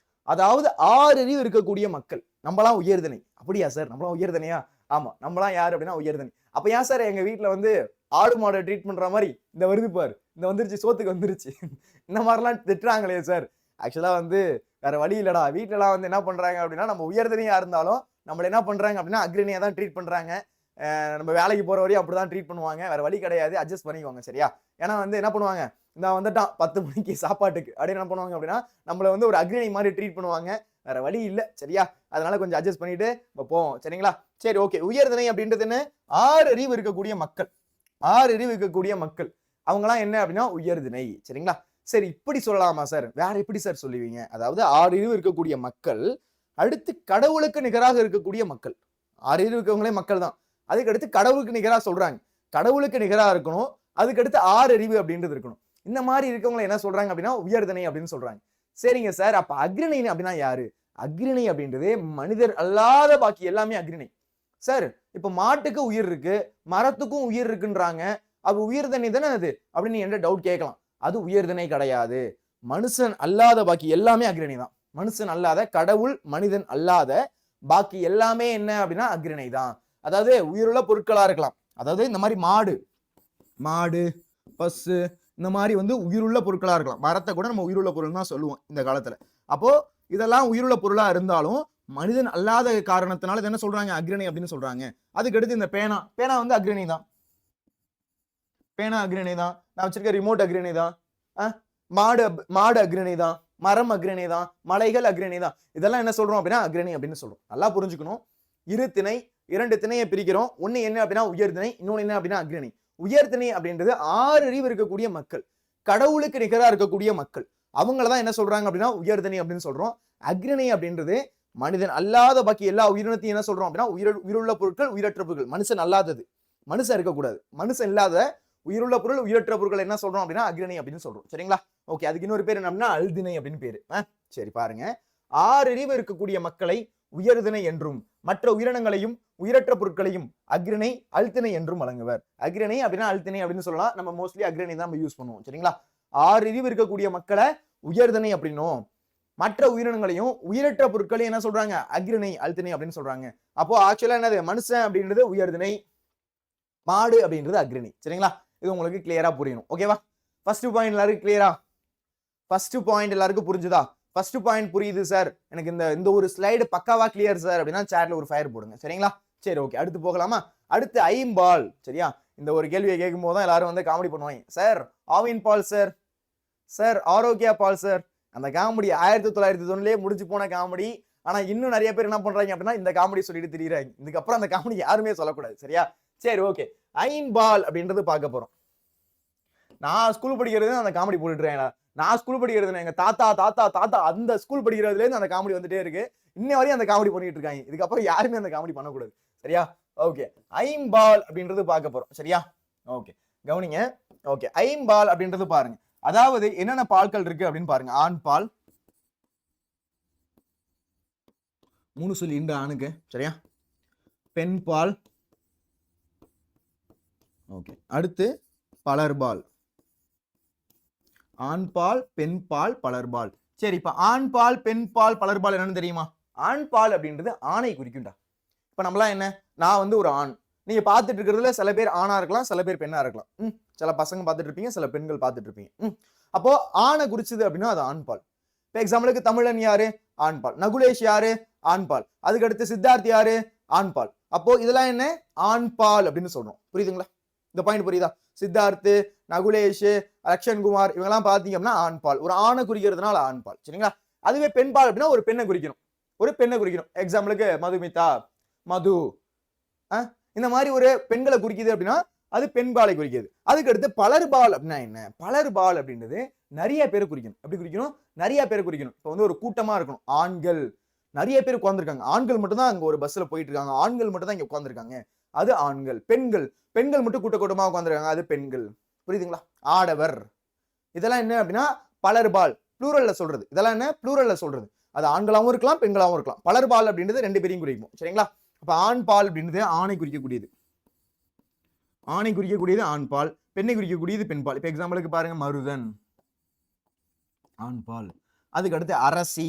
A: அதாவது 6 அறிவு இருக்கக்கூடிய மக்கள். நம்மளாம் உயர்திணை. அப்படியா சார்? நம்மளாம் உயர்திணையா? ஆமா, நம்மளாம் யாரு அப்படின்னா உயர்திணை. அப்ப ஏன் சார் எங்க வீட்டுல வந்து ஆடு மாடை ட்ரீட் பண்ற மாதிரி இந்த வருது பாரு, இந்த வந்துருச்சு, சோத்துக்கு வந்துருச்சு, இந்த மாதிரிலாம் திட்டுறாங்களே சார். ஆக்சுவலா வந்து வேற வழி இல்லடா. வீட்டுல எல்லாம் வந்து என்ன பண்றாங்க அப்படின்னா நம்ம உயர்திணையா இருந்தாலும் நம்மள என்ன பண்றாங்க அப்படின்னா அக்ரணியா தான் ட்ரீட் பண்றாங்க. நம்ம வேலைக்கு போற வரையும் அப்படிதான் ட்ரீட் பண்ணுவாங்க. வேற வழி கிடையாது, அட்ஜஸ்ட் பண்ணிக்குவாங்க. சரியா? ஏன்னா வந்து என்ன பண்ணுவாங்க, நான் வந்துட்டான் 10 மணிக்கு சாப்பாட்டுக்கு அப்படின்னு என்ன பண்ணுவாங்க அப்படின்னா நம்மள வந்து ஒரு அக்ரணி மாதிரி ட்ரீட் பண்ணுவாங்க. வேற வழி இல்ல. சரியா? அதனால கொஞ்சம் அட்ஜஸ்ட் பண்ணிட்டு போவோம். சரிங்களா? சரி, ஓகே. உயர்திணை அப்படின்றது என்ன? 6 அறிவு இருக்கக்கூடிய மக்கள். 6 அறிவு இருக்கக்கூடிய மக்கள் அவங்கலாம் என்ன அப்படின்னா உயர்திணை. சரிங்களா? சரி, இப்படி சொல்லலாமா சார்? வேற எப்படி சார் சொல்லுவீங்க? அதாவது 6 அறிவு இருக்கக்கூடிய மக்கள், அடுத்து கடவுளுக்கு நிகராக இருக்கக்கூடிய மக்கள். 6 அறிவு இருக்கவங்களே மக்கள் தான். அதுக்கு அடுத்து கடவுளுக்கு நிகராக சொல்றாங்க. கடவுளுக்கு நிகராக இருக்கணும். அதுக்கு அடுத்து 6 அறிவு அப்படின்றது இருக்கணும். இந்த மாதிரி இருக்கவங்களை என்ன சொல்றாங்க அப்படின்னா உயர்திணை அப்படின்னு சொல்றாங்க. சரிங்க சார், அப்ப அக்ரணை அப்படின்னா யாரு? அக்ரணை அப்படின்றது மனிதர் அல்லாத பாக்கி எல்லாமே அக்ரணை. சார், இப்ப மாட்டுக்கு உயிர் இருக்கு, மரத்துக்கும் உயிர் இருக்குன்றாங்க. அது உயர்திணை தானே அது அப்படின்னு என்ற டவுட் கேட்கலாம். அது உயர்திணை கிடையாது. மனுஷன் அல்லாத பாக்கி எல்லாமே அக்ரணை தான். மனுஷன் அல்லாத, கடவுள் மனிதன் அல்லாத பாக்கி எல்லாமே என்ன அப்படின்னா அக்ரணை தான். அதாவது உயிருள்ள பொருட்களா இருக்கலாம். அதாவது இந்த மாதிரி மாடு, பசு, இந்த மாதிரி வந்து உயிருள்ள பொருட்களா இருக்கலாம். மரத்தை கூட நம்ம உயிருள்ள பொருள் தான் சொல்லுவோம் இந்த காலத்துல. அப்போ இதெல்லாம் உயிருள்ள பொருளா இருந்தாலும் மனிதன் அல்லாத காரணத்தினால என்ன சொல்றாங்க? அக்ரணை அப்படின்னு சொல்றாங்க. அதுக்கு அடுத்து இந்த பேனா வந்து அக்ரணை தான். பேனா அக்ரணை தான். நான் வச்சிருக்க ரிமோட் அக்ரணை தான். மாடு அக்ரணை தான். மரம் அக்ரணை தான். மலைகள் அக்ரணை தான். இதெல்லாம் என்ன சொல்றோம் அப்படின்னா அக்ரணை அப்படின்னு சொல்றோம். நல்லா புரிஞ்சுக்கணும். 2 திணையை பிரிக்கிறோம். ஒண்ணு என்ன அப்படின்னா உயர்திணை, இன்னொன்னு என்ன அப்படின்னா அக்ரணை. உயர்திணை அப்படின்றது 6 அறிவு இருக்கக்கூடிய மக்கள், கடவுளுக்கு நிகரா இருக்கக்கூடிய மக்கள். அவங்களதான் என்ன சொல்றாங்க அப்படின்னா உயர்திணை அப்படின்னு சொல்றோம். அக்ரணை அப்படின்றது மனிதன் அல்லாத பாக்கி எல்லா உயிரினத்தையும் என்ன சொல்றோம் அப்படின்னா உயிருள்ள பொருட்கள், உயிரற்ற பொருட்கள். மனுஷன் அல்லாதது, மனுஷன் இருக்கக்கூடாது, மனுஷன் இல்லாத உயிருள்ள பொருள், உயிரற்ற பொருட்கள் என்ன சொல்றோம் அப்படின்னா அக்ரணை அப்படின்னு சொல்றோம். சரிங்களா? ஓகே. அதுக்கு இன்னொரு பேர் என்ன அப்படின்னா அல்திணை அப்படின்னு பேரு. சரி, பாருங்க. 6 அறிவு இருக்கக்கூடிய மக்களை உயர்திணை என்றும் மற்ற உயிரினங்களையும் உயிரற்ற பொருட்களையும் அக்ரணை, அல்திணை என்றும் வழங்குவர். அக்ரணை அப்படின்னா அல்திணை அப்படின்னு சொல்லலாம். நம்ம மோஸ்ட்லி அக்ரணை தான் நம்ம யூஸ் பண்ணுவோம். சரிங்களா? 6 அறிவு இருக்கக்கூடிய மக்களை உயர்திணை அப்படின்னும் மற்ற உயிரினங்களையும் உயிரற்ற பொருட்களையும் என்ன சொல்றாங்க? அக்ரணை, அல்திணை அப்படின்னு சொல்றாங்க. அப்போ ஆக்சுவலா என்னது? மனுஷன் அப்படின்றது உயர்திணை, மாடு அப்படின்றது அக்ரணை. சரிங்களா? இது உங்களுக்கு கிளியரா புரியணும். ஓகேவா? ஃபர்ஸ்ட் பாயிண்ட் எல்லாருக்கும் கிளியரா? ஃபர்ஸ்ட் பாயிண்ட் எல்லாருக்கும் புரிஞ்சுதா? ஃபர்ஸ்ட் பாயிண்ட் புரியுது சார், எனக்கு இந்த ஒரு ஸ்லைடு பக்காவா கிளியர் சார் அப்படின்னா சாட்ல ஒரு ஃபயர் போடுங்க. சரிங்களா? சரி, ஓகே. அடுத்து போகலாமா? அடுத்து ஐம்பால். சரியா? இந்த ஒரு கேள்வியை கேட்கும் போது தான் எல்லாரும் வந்து காமெடி பண்ணுவாங்க. சார் ஆவின் பால் சார், சார் ஆரோக்கியா பால் சார். அந்த காமெடி 1990லேயே முடிஞ்சு போன காமெடி. ஆனா இன்னும் நிறைய பேர் என்ன பண்றாங்க அப்படின்னா இந்த காமெடி சொல்லிட்டு திரியிறாங்க. இதுக்கப்புறம் அந்த காமெடி யாருமே சொல்லக்கூடாது. சரியா? சரி, ஓகே. ஐம்பால் அப்படின்றது பார்க்க போறோம். நான் ஸ்கூல் படிக்கிறது அந்த காமெடி போட்டுட்டு நான் ஸ்கூல் படிக்கிறது எங்க தாத்தா அந்த ஸ்கூல் படிக்கிறதுல இருந்து அந்த காமெடி வந்துட்டே இருக்கு. இன்ன வரையும் அந்த காமெடி பண்ணிட்டு இருக்காங்க. இதுக்கப்புறம் யாருமே அந்த காமெடி பண்ணக்கூடாது. சரியா? ஓகே. ஐம்பால் அப்படின்றது பார்க்க போறோம். சரியா? ஓகே, கவனிங்க. ஓகே, ஐம்பால் அப்படின்றது பாருங்க. அதாவது என்னென்ன பால்கள் இருக்கு அப்படின்னு பாருங்க. ஆண் பால் 3 சொல்லி இந்த ஆணுக்கு. சரியா? பெண் பால். ஓகே. அடுத்து பலர்பால். ஆண் பால், பெண் பால், பலர்பால். சரி, இப்ப ஆண் பால், பெண் பால், பலர்பால் என்னன்னு தெரியுமா? ஆண் பால் அப்படின்றது ஆணை குறிக்கும்டா. இப்ப நம்மளாம் என்ன, நான் வந்து ஒரு ஆண். நீங்க பார்த்துட்டு இருக்கிறதுல சில பேர் ஆணா இருக்கலாம், சில பேர் பெண்ணா இருக்கலாம். சில பசங்க பார்த்துட்டு இருப்பீங்க, சில பெண்கள் பார்த்துட்டு இருப்பீங்க. அப்போ ஆணை குறிச்சது அப்படின்னா அது ஆண் பால். இப்போ எக்ஸாம்பிளுக்கு தமிழன் யாரு? ஆண் பால். நகுலேஷ் யாரு? ஆண் பால். அதுக்கு அடுத்து சித்தார்த் யாரு? ஆண் பால். அப்போ இதெல்லாம் என்ன? ஆண் பால் அப்படின்னு சொல்றோம். புரியுதுங்களா? இந்த பாயிண்ட் புரியுதா? சித்தார்த்து, நகுலேஷ், லக்ஷன்குமார் இவங்கெல்லாம் பாத்தீங்க அப்படின்னா ஆண் பால். ஒரு ஆணை குறிக்கிறதுனால ஆண் பால். சரிங்களா? அதுவே பெண் பால் அப்படின்னா ஒரு பெண்ணை குறிக்கணும். ஒரு பெண்ணை குறிக்கணும். எக்ஸாம்பிளுக்கு மதுமிதா, மது, இந்த மாதிரி ஒரு பெண்களை குறிக்குது அப்படின்னா அது பெண் பாலை குறிக்கிறது. அதுக்கு அடுத்து பலர்பால் அப்படின்னா என்ன? பலர்பால் அப்படின்றது நிறைய பேரை குறிக்கணும். எப்படி குறிக்கணும்? நிறைய பேரை குறிக்கணும். இப்போ வந்து ஒரு கூட்டமா இருக்கணும். ஆண்கள் நிறைய பேர் உட்கார்ந்துருக்காங்க. ஆண்கள் மட்டும் தான் அங்க ஒரு பஸ்ல போயிட்டு இருக்காங்க. ஆண்கள் மட்டும் தான் இங்க உட்கார்ந்துருக்காங்க. அது ஆண்கள். பெண்கள் மட்டும் கூட்டமா உட்கார்ந்துருக்காங்க. அது பெண்கள். புரியுதுங்களா? ஆடவர். இதெல்லாம் என்ன அப்படின்னா பலர்பால், ப்ளூரல்ல சொல்றது. இதெல்லாம் என்ன? ப்ளூரல்ல சொல்றது. அது ஆண்களாவும் இருக்கலாம், பெண்களாவும் இருக்கலாம். பலர்பால் அப்படின்றது 2 பேரையும் குறிக்கும். சரிங்களா? அப்ப ஆண் பால் அப்படின்றது ஆணை குறிக்கக்கூடியது. ஆணை குறிக்கக்கூடியது ஆண் பால், பெண்ணை குறிக்கக்கூடியது பெண் பால். இப்ப எக்ஸாம்பிளுக்கு பாருங்க, மருதன் ஆண் பால். அதுக்கு அடுத்து அரசி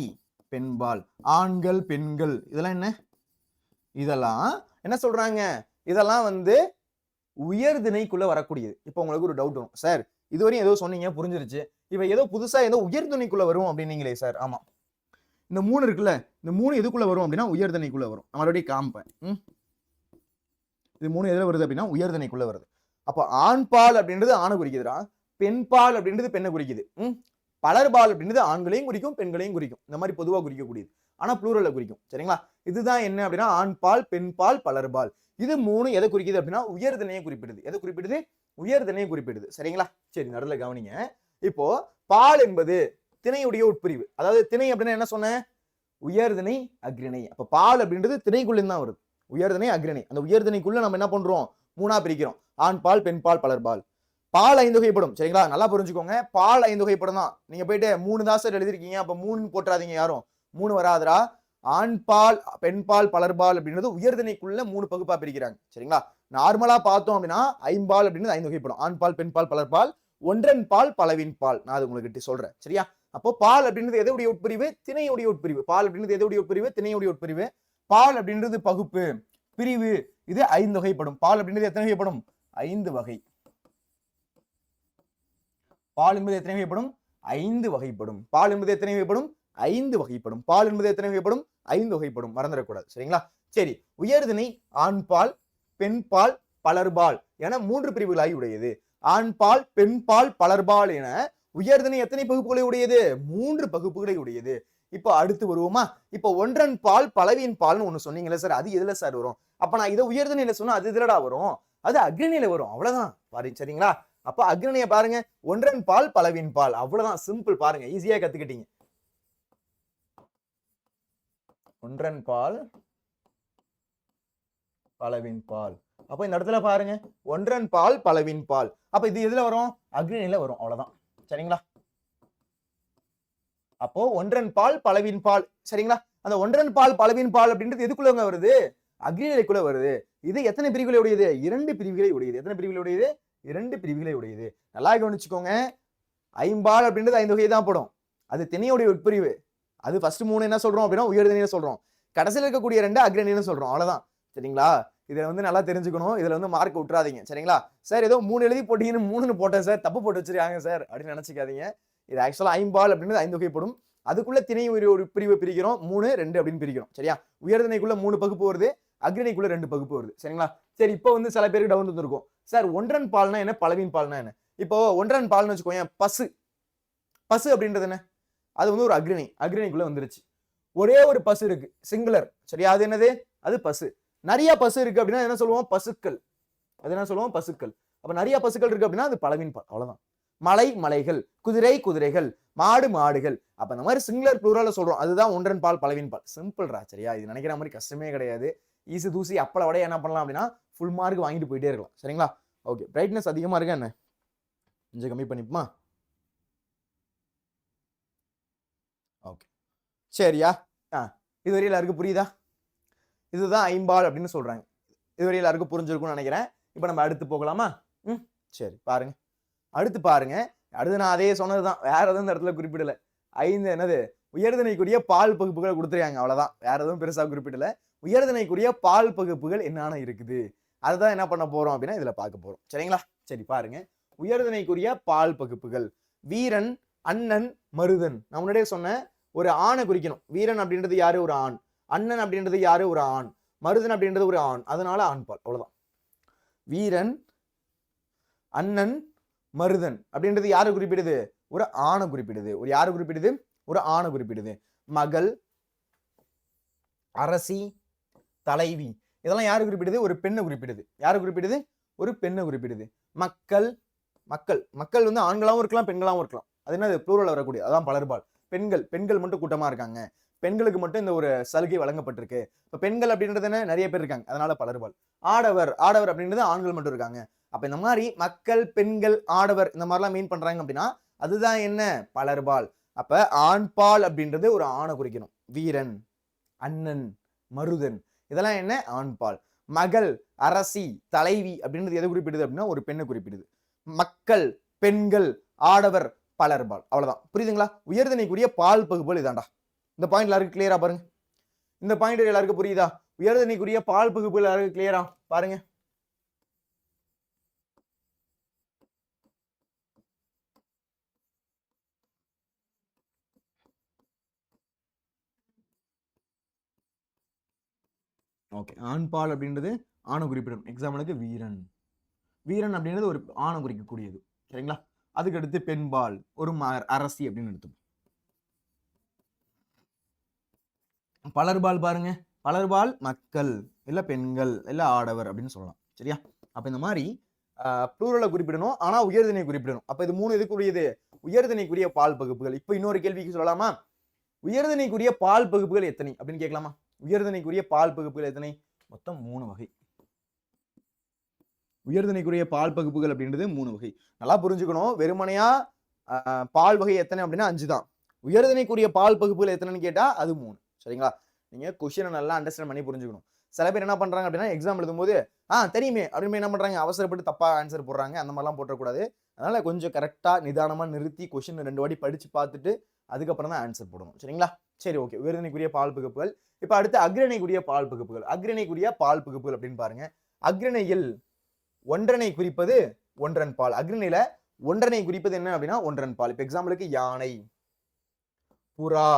A: பெண்பால். ஆண்கள், பெண்கள் இதெல்லாம் என்ன? இதெல்லாம் என்ன சொல்றாங்க? இதெல்லாம் வந்து உயர்திணைக்குள்ள வரக்கூடியது. இப்போ உங்களுக்கு ஒரு டவுட் வரும், சார் இதுவரையும் ஏதோ சொன்னீங்க புரிஞ்சிருச்சு, இப்ப ஏதோ புதுசா ஏதோ உயர்திணைக்குள்ள வரும் அப்படின்னீங்களே சார். ஆமா, இந்த 3 இருக்குல்ல, இந்த 3 எதுக்குள்ள வரும் அப்படின்னா உயர்தனைக்குள்ள வரும். நான் மறுபடியும் காமிப்பேன். இது 3 எதுல வருது அப்படின்னா உயர்தனைக்குள்ள வருது. அப்ப ஆண் பால் அப்படின்றது ஆணை குறிக்குதுடா, பெண் பால் அப்படின்றது பெண்ணை குறிக்குது. பலர்பால் அப்படின்றது ஆண்களையும் குறிக்கும், பெண்களையும் குறிக்கும். இந்த மாதிரி பொதுவாக குறிக்கக்கூடியது. ஆனா ப்ளூரல்ல குறிக்கும். சரிங்களா? இதுதான் என்ன அப்படின்னா ஆண் பால், பெண் பால், பலர்பால். இது 3 எதை குறிக்குது அப்படின்னா உயர்தனையை குறிப்பிடுது. எதை குறிப்பிடுது? உயர்தனையை குறிப்பிடுது. சரிங்களா? சரி, நடுவில் கவனிங்க. இப்போ பால் என்பது திணையுடைய உட்பிரிவு. அதாவது திணை அப்படின்னா என்ன சொன்னேன்? உயர்திணை, அக்ரிணை. அப்ப பால் அப்படின்றது திணைக்குள்ள தான் வருது. உயர்திணை, அக்ரிணை. அந்த உயர்திணைக்குள்ள நம்ம என்ன பண்றோம்? 3ஆ பிரிக்கிறோம். ஆண் பால், பெண் பால், பலர்பால். பால் 5 வகைப்படும். சரிங்களா? நல்லா புரிஞ்சுக்கோங்க. பால் 5 வகைப்படும் தான். நீங்க போயிட்டு 3 தான் சார் எழுதிருக்கீங்க, அப்ப 3 போட்டுறாதீங்க யாரும். 3 வராதுடா. ஆண் பால், பெண் பால், பலர்பால் அப்படின்றது உயர்திணைக்குள்ள 3 பகுப்பா பிரிக்கிறாங்க. சரிங்களா? நார்மலா பார்த்தோம் அப்படின்னா ஐம்பால் அப்படின்றது 5 வகைப்படும். ஆண் பால், பெண் பால், பலர்பால், ஒன்றன் பால், பலவின் பால். நான் அது உங்களுக்கு சொல்றேன். சரியா? அப்போ பால் அப்படின்றது எதுடைய உட்பிரிவு? திணையுடைய உட்பிரிவு. பால் அப்படின்றது எதுடைய உட்பிரிவு? திணையுடைய உட்பிரிவு. பால் அப்படின்றது பகுப்பு, பிரிவு. இது 5 வகைப்படும். பால் அப்படின்றது எத்தனை வகைப்படும்? 5 வகை. பால் என்பது எத்தனை வகைப்படும்? 5 வகைப்படும். பால் என்பது எத்தனை வகைப்படும்? 5 வகைப்படும். பால் என்பது எத்தனை வகைப்படும்? 5 வகைப்படும். மறந்துடக்கூடாது. சரிங்களா? சரி, உயர்திணை ஆண் பால், பெண் பால், பலர்பால் என 3 பிரிவுகளாய் உடையது. ஆண் பால், பெண் பால், பலர்பால் என உயர்திணை எத்தனை பகுப்புகளை உடையது? 3 பகுப்புகளை உடையது. இப்போ அடுத்து வருவோமா? இப்போ ஒன்றன் பால், பலவின் பால்னு ஒண்ணு சொன்னீங்களே சார், அது எதுல சார் வரும்? அப்ப நான் இதை உயர்திணையில சொன்னா அது எதுலடா வரும்? அது அக்ரிணையில வரும். அவ்வளவுதான் பாருங்க. சரிங்களா? அப்ப அக்ரிணைய பாருங்க. ஒன்றன் பால், பலவின் பால். அவ்வளவுதான், சிம்பிள். பாருங்க, ஈஸியா கத்துக்கிட்டீங்க. ஒன்றன் பால், பலவின் பால். அப்ப இந்த இடத்துல பாருங்க, ஒன்றன் பால், பலவின் பால். அப்ப இது எதுல வரும்? அக்ரிணையில வரும். அவ்வளவுதான். சரிங்களா? அப்போ ஒன்றன் பால், பலவின் பால். சரிங்களா? அந்த ஒன்றன் பால், பலவின் பால் அப்படின்றது எதுக்குள்ளங்க வருது? அக்ரிணைக்குள்ள வருது. இது எத்தனை பிரிவுகளை உடையது? 2 பிரிவுகளை உடையது. எத்தனை பிரிவுகளை உடையது? 2 பிரிவுகளை உடையது. நல்லா கவனிச்சுக்கோங்க. ஐம்பால் அப்படின்றது 5 வகை தான் படும். அது திணையுடைய உட்பிரிவு. அது ஃபர்ஸ்ட் 3 என்ன சொல்றோம் அப்படின்னா உயர்திணைன்னு சொல்றோம். கடைசியில் இருக்கக்கூடிய 2 அக்ரிணைன்னு சொல்றோம். அவ்வளவுதான். சரிங்களா? இதை நல்லா தெரிஞ்சுக்கணும். இதுல மார்க் விட்டுறாதீங்க. சரிங்களா? சார் ஏதோ 3 எழுதி போட்டீங்கன்னு 3ன்னு போட்டேன் சார், தப்பு போட்டு வச்சிருக்காங்க சார் அப்படின்னு நினைச்சுக்காதீங்க. இது ஆக்சுவலா ஐம்பால் அப்படின்றது 5 வகைப்படும். அதுக்குள்ள திணை ஒரு பிரிவை பிரிக்கிறோம். 3, 2 அப்படின்னு பிரிக்கிறோம். சரியா? உயர்திணைக்குள்ள 3 பகுப்பு வருது, அக்ரிணைக்குள்ள 2 பகுப்பு வருது. சரிங்களா? சரி, இப்போ சில பேருக்கு டவுன் வந்துருக்கும். சார் ஒன்றன் பால்னா என்ன, பலவின் பால்னா என்ன? இப்போ ஒன்றன் பால்னு வச்சுக்கோங்க, பசு. பசு அப்படின்றது என்ன? அது ஒரு அக்ரிணை. அக்ரிணைக்குள்ள வந்துருச்சு. ஒரே ஒரு பசு இருக்கு, சிங்குலர். சரியா? அது என்னது? அது பசு. நிறைய பசு இருக்கு அப்படின்னா என்ன சொல்லுவோம்? பசுக்கள். அது என்ன சொல்லுவோம்? பசுக்கள். அப்ப நிறைய பசுக்கள் இருக்கு அப்படின்னா அது பலவின் பால். அவ்வளவுதான். மலை, மலைகள். குதிரை, குதிரைகள். மாடு, மாடுகள். அப்ப இந்த மாதிரி சிங்குலர் ப்ளூரல்ல சொல்றோம். அதுதான் ஒன்றன் பால், பலவின் பால். சிம்பிள்ரா. சரியா? இது நினைக்கிற மாதிரி கஷ்டமே கிடையாது. ஈஸி தூசி அப்பள வடைய என்ன பண்ணலாம் அப்படின்னா ஃபுல் மார்க் வாங்கிட்டு போயிட்டே இருக்கலாம். சரிங்களா? ஓகே, பிரைட்னஸ் அதிகமா இருக்கா என்ன? கொஞ்சம் கம்மி பண்ணிப்போமா? ஓகே, சரியா? இதுவரை எல்லாருக்கும் புரியுதா? இதுதான் ஐம்பால் அப்படின்னு சொல்றாங்க. இதுவரை எல்லாருக்கும் புரிஞ்சிருக்கும்னு நினைக்கிறேன். இப்போ நம்ம அடுத்து போகலாமா? சரி, பாருங்க. அடுத்து பாருங்க. அடுத்து நான் அதே சொன்னதுதான், வேற எதுவும் இந்த இடத்துல குறிப்பிடல. 5 என்னது? உயர்திணைக்குரிய பால் பகுப்புகளை கொடுத்துருக்காங்க. அவ்வளவுதான். வேற எதுவும் பெருசா குறிப்பிடல. உயர்திணைக்குரிய பால் பகுப்புகள் என்னென்ன இருக்குது அதுதான் என்ன பண்ண போறோம் அப்படின்னா இதுல பார்க்க போறோம். சரிங்களா? சரி, பாருங்க. உயர்திணைக்குரிய பால் பகுப்புகள். வீரன், அண்ணன், மருதன். நான் முன்னாடியே சொன்னேன், ஒரு ஆணை குறிக்கணும். வீரன் அப்படின்றது யாரு? ஒரு ஆண். அண்ணன் அப்படின்றது யாரு? ஒரு ஆண். மருதன் அப்படின்றது ஒரு ஆண். அதனால ஆண் பால். அவ்வளவுதான். வீரன், அண்ணன், மருதன் அப்படின்றது யாரு குறிப்பிடுது? ஒரு ஆணை குறிப்பிடுது. ஒரு யாரு குறிப்பிடுது? ஒரு ஆணை குறிப்பிடுது. மகள், அரசி, தலைவி, இதெல்லாம் யாரு குறிப்பிடுது? ஒரு பெண்ணை குறிப்பிடுது. யாரு குறிப்பிடுது? ஒரு பெண்ணை குறிப்பிடுது. மக்கள், மக்கள் மக்கள் ஆண்களாவும் இருக்கலாம், பெண்களாவும் இருக்கலாம். அது என்னது? ப்ளூரல் வரக்கூடிய, அதான் பலர்பால். பெண்கள், பெண்கள் மட்டும் கூட்டமா இருக்காங்க. பெண்களுக்கு மட்டும் இந்த ஒரு சலுகை வழங்கப்பட்டிருக்கு. இப்ப பெண்கள் அப்படின்றது என்ன? நிறைய பேர் இருக்காங்க, அதனால பலர்பால். ஆடவர், ஆடவர் அப்படின்றது ஆண்கள் மட்டும் இருக்காங்க. அப்ப இந்த மாதிரி மக்கள், பெண்கள், ஆடவர் இந்த மாதிரிலாம் மீன் பண்றாங்க அப்படின்னா அதுதான் என்ன? பலர்பால். அப்ப ஆண் பால் அப்படின்றது ஒரு ஆணை குறிக்கணும். வீரன், அண்ணன், மருதன், இதெல்லாம் என்ன? ஆண் பால். மகள், அரசி, தலைவி அப்படின்றது எதை குறிப்பிடுது அப்படின்னா ஒரு பெண்ணை குறிப்பிடுது. மக்கள், பெண்கள், ஆடவர், பலர்பால். அவ்வளவுதான். புரியுதுங்களா? உயர்திணைக்குரிய பால் பகுப்புகள் இதாண்டா. இந்த பாயிண்ட் எல்லாருக்கும் கிளியரா பாருங்க. இந்த பாயிண்ட் எல்லாருக்கும் புரியுதா? உயர்திணைக்குரிய பால் பகுப்புகள் எல்லாருக்கும் கிளியரா பாருங்க. ஓகே, ஆண்பால் அப்படின்றது ஆணை குறிப்பிடும். எக்ஸாம்பிளுக்கு வீரன். வீரன் அப்படின்றது ஒரு ஆணை குறிக்கக்கூடியது. சரிங்களா? அதுக்கு அடுத்து பெண்பால் ஒரு அரசி அப்படின்னு எடுத்துப்போம். பலர்பால் பாருங்க, பலர்பால் மக்கள் இல்ல பெண்கள் இல்ல ஆடவர் அப்படின்னு சொல்லலாம். சரியா? அப்ப இந்த மாதிரி ப்ளூரலை குறிப்பிடணும், ஆனா உயர்திணை குறிப்பிடணும். அப்ப இது 3 எதுக்குரியது? உயர்திணைக்குரிய பால் பகுப்புகள். இப்ப இன்னொரு கேள்விக்கு சொல்லலாமா? உயர்திணைக்குரிய பால் பகுப்புகள் எத்தனை அப்படின்னு கேட்கலாமா? உயர்திணைக்குரிய பால் பகுப்புகள் எத்தனை? மொத்தம் 3 வகை. உயர்திணைக்குரிய பால் பகுப்புகள் அப்படின்றது 3 வகை. நல்லா புரிஞ்சுக்கணும். வெறுமனையா பால் வகை எத்தனை அப்படின்னா 5 தான். உயர்திணைக்குரிய பால் பகுப்புகள் எத்தனைன்னு கேட்டா அது 3. சரிங்களா? நீங்க கொஸ்டினை நல்லா அண்டர்ஸ்டாண்ட் பண்ணி புரிஞ்சுக்கணும். சில பேர் என்ன பண்றாங்க அப்படின்னா எக்ஸாம் எழுதும்போது தெரியுமே அப்படின்னு என்ன பண்றாங்க, அவசரப்பட்டு தப்பா ஆன்சர் போடுறாங்க. அந்த மாதிரிலாம் போட்டக்கூடாது. அதனால கொஞ்சம் கரெக்டா நிதானமா நிறுத்தி கொஸ்டின் 2 வாட்டி படிச்சு பார்த்துட்டு அதுக்கப்புறம் தான் ஆன்சர் போடணும். சரிங்களா? சரி, ஓகே. உயர்திணைக்குரிய பால் பகுப்புகள். இப்ப அடுத்து அக்ரணைக்குரிய பால் பகுப்புகள். அக்ரணைக்குரிய பால் பகுப்புகள் அப்படின்னு பாருங்க. அக்ரணையில் ஒன்றனை குறிப்பது ஒன்றன் பால். அக்ரணையில ஒன்றனை குறிப்பது என்ன அப்படின்னா ஒன்றன் பால். இப்ப எக்ஸாம்பிளுக்கு யானை, புறா,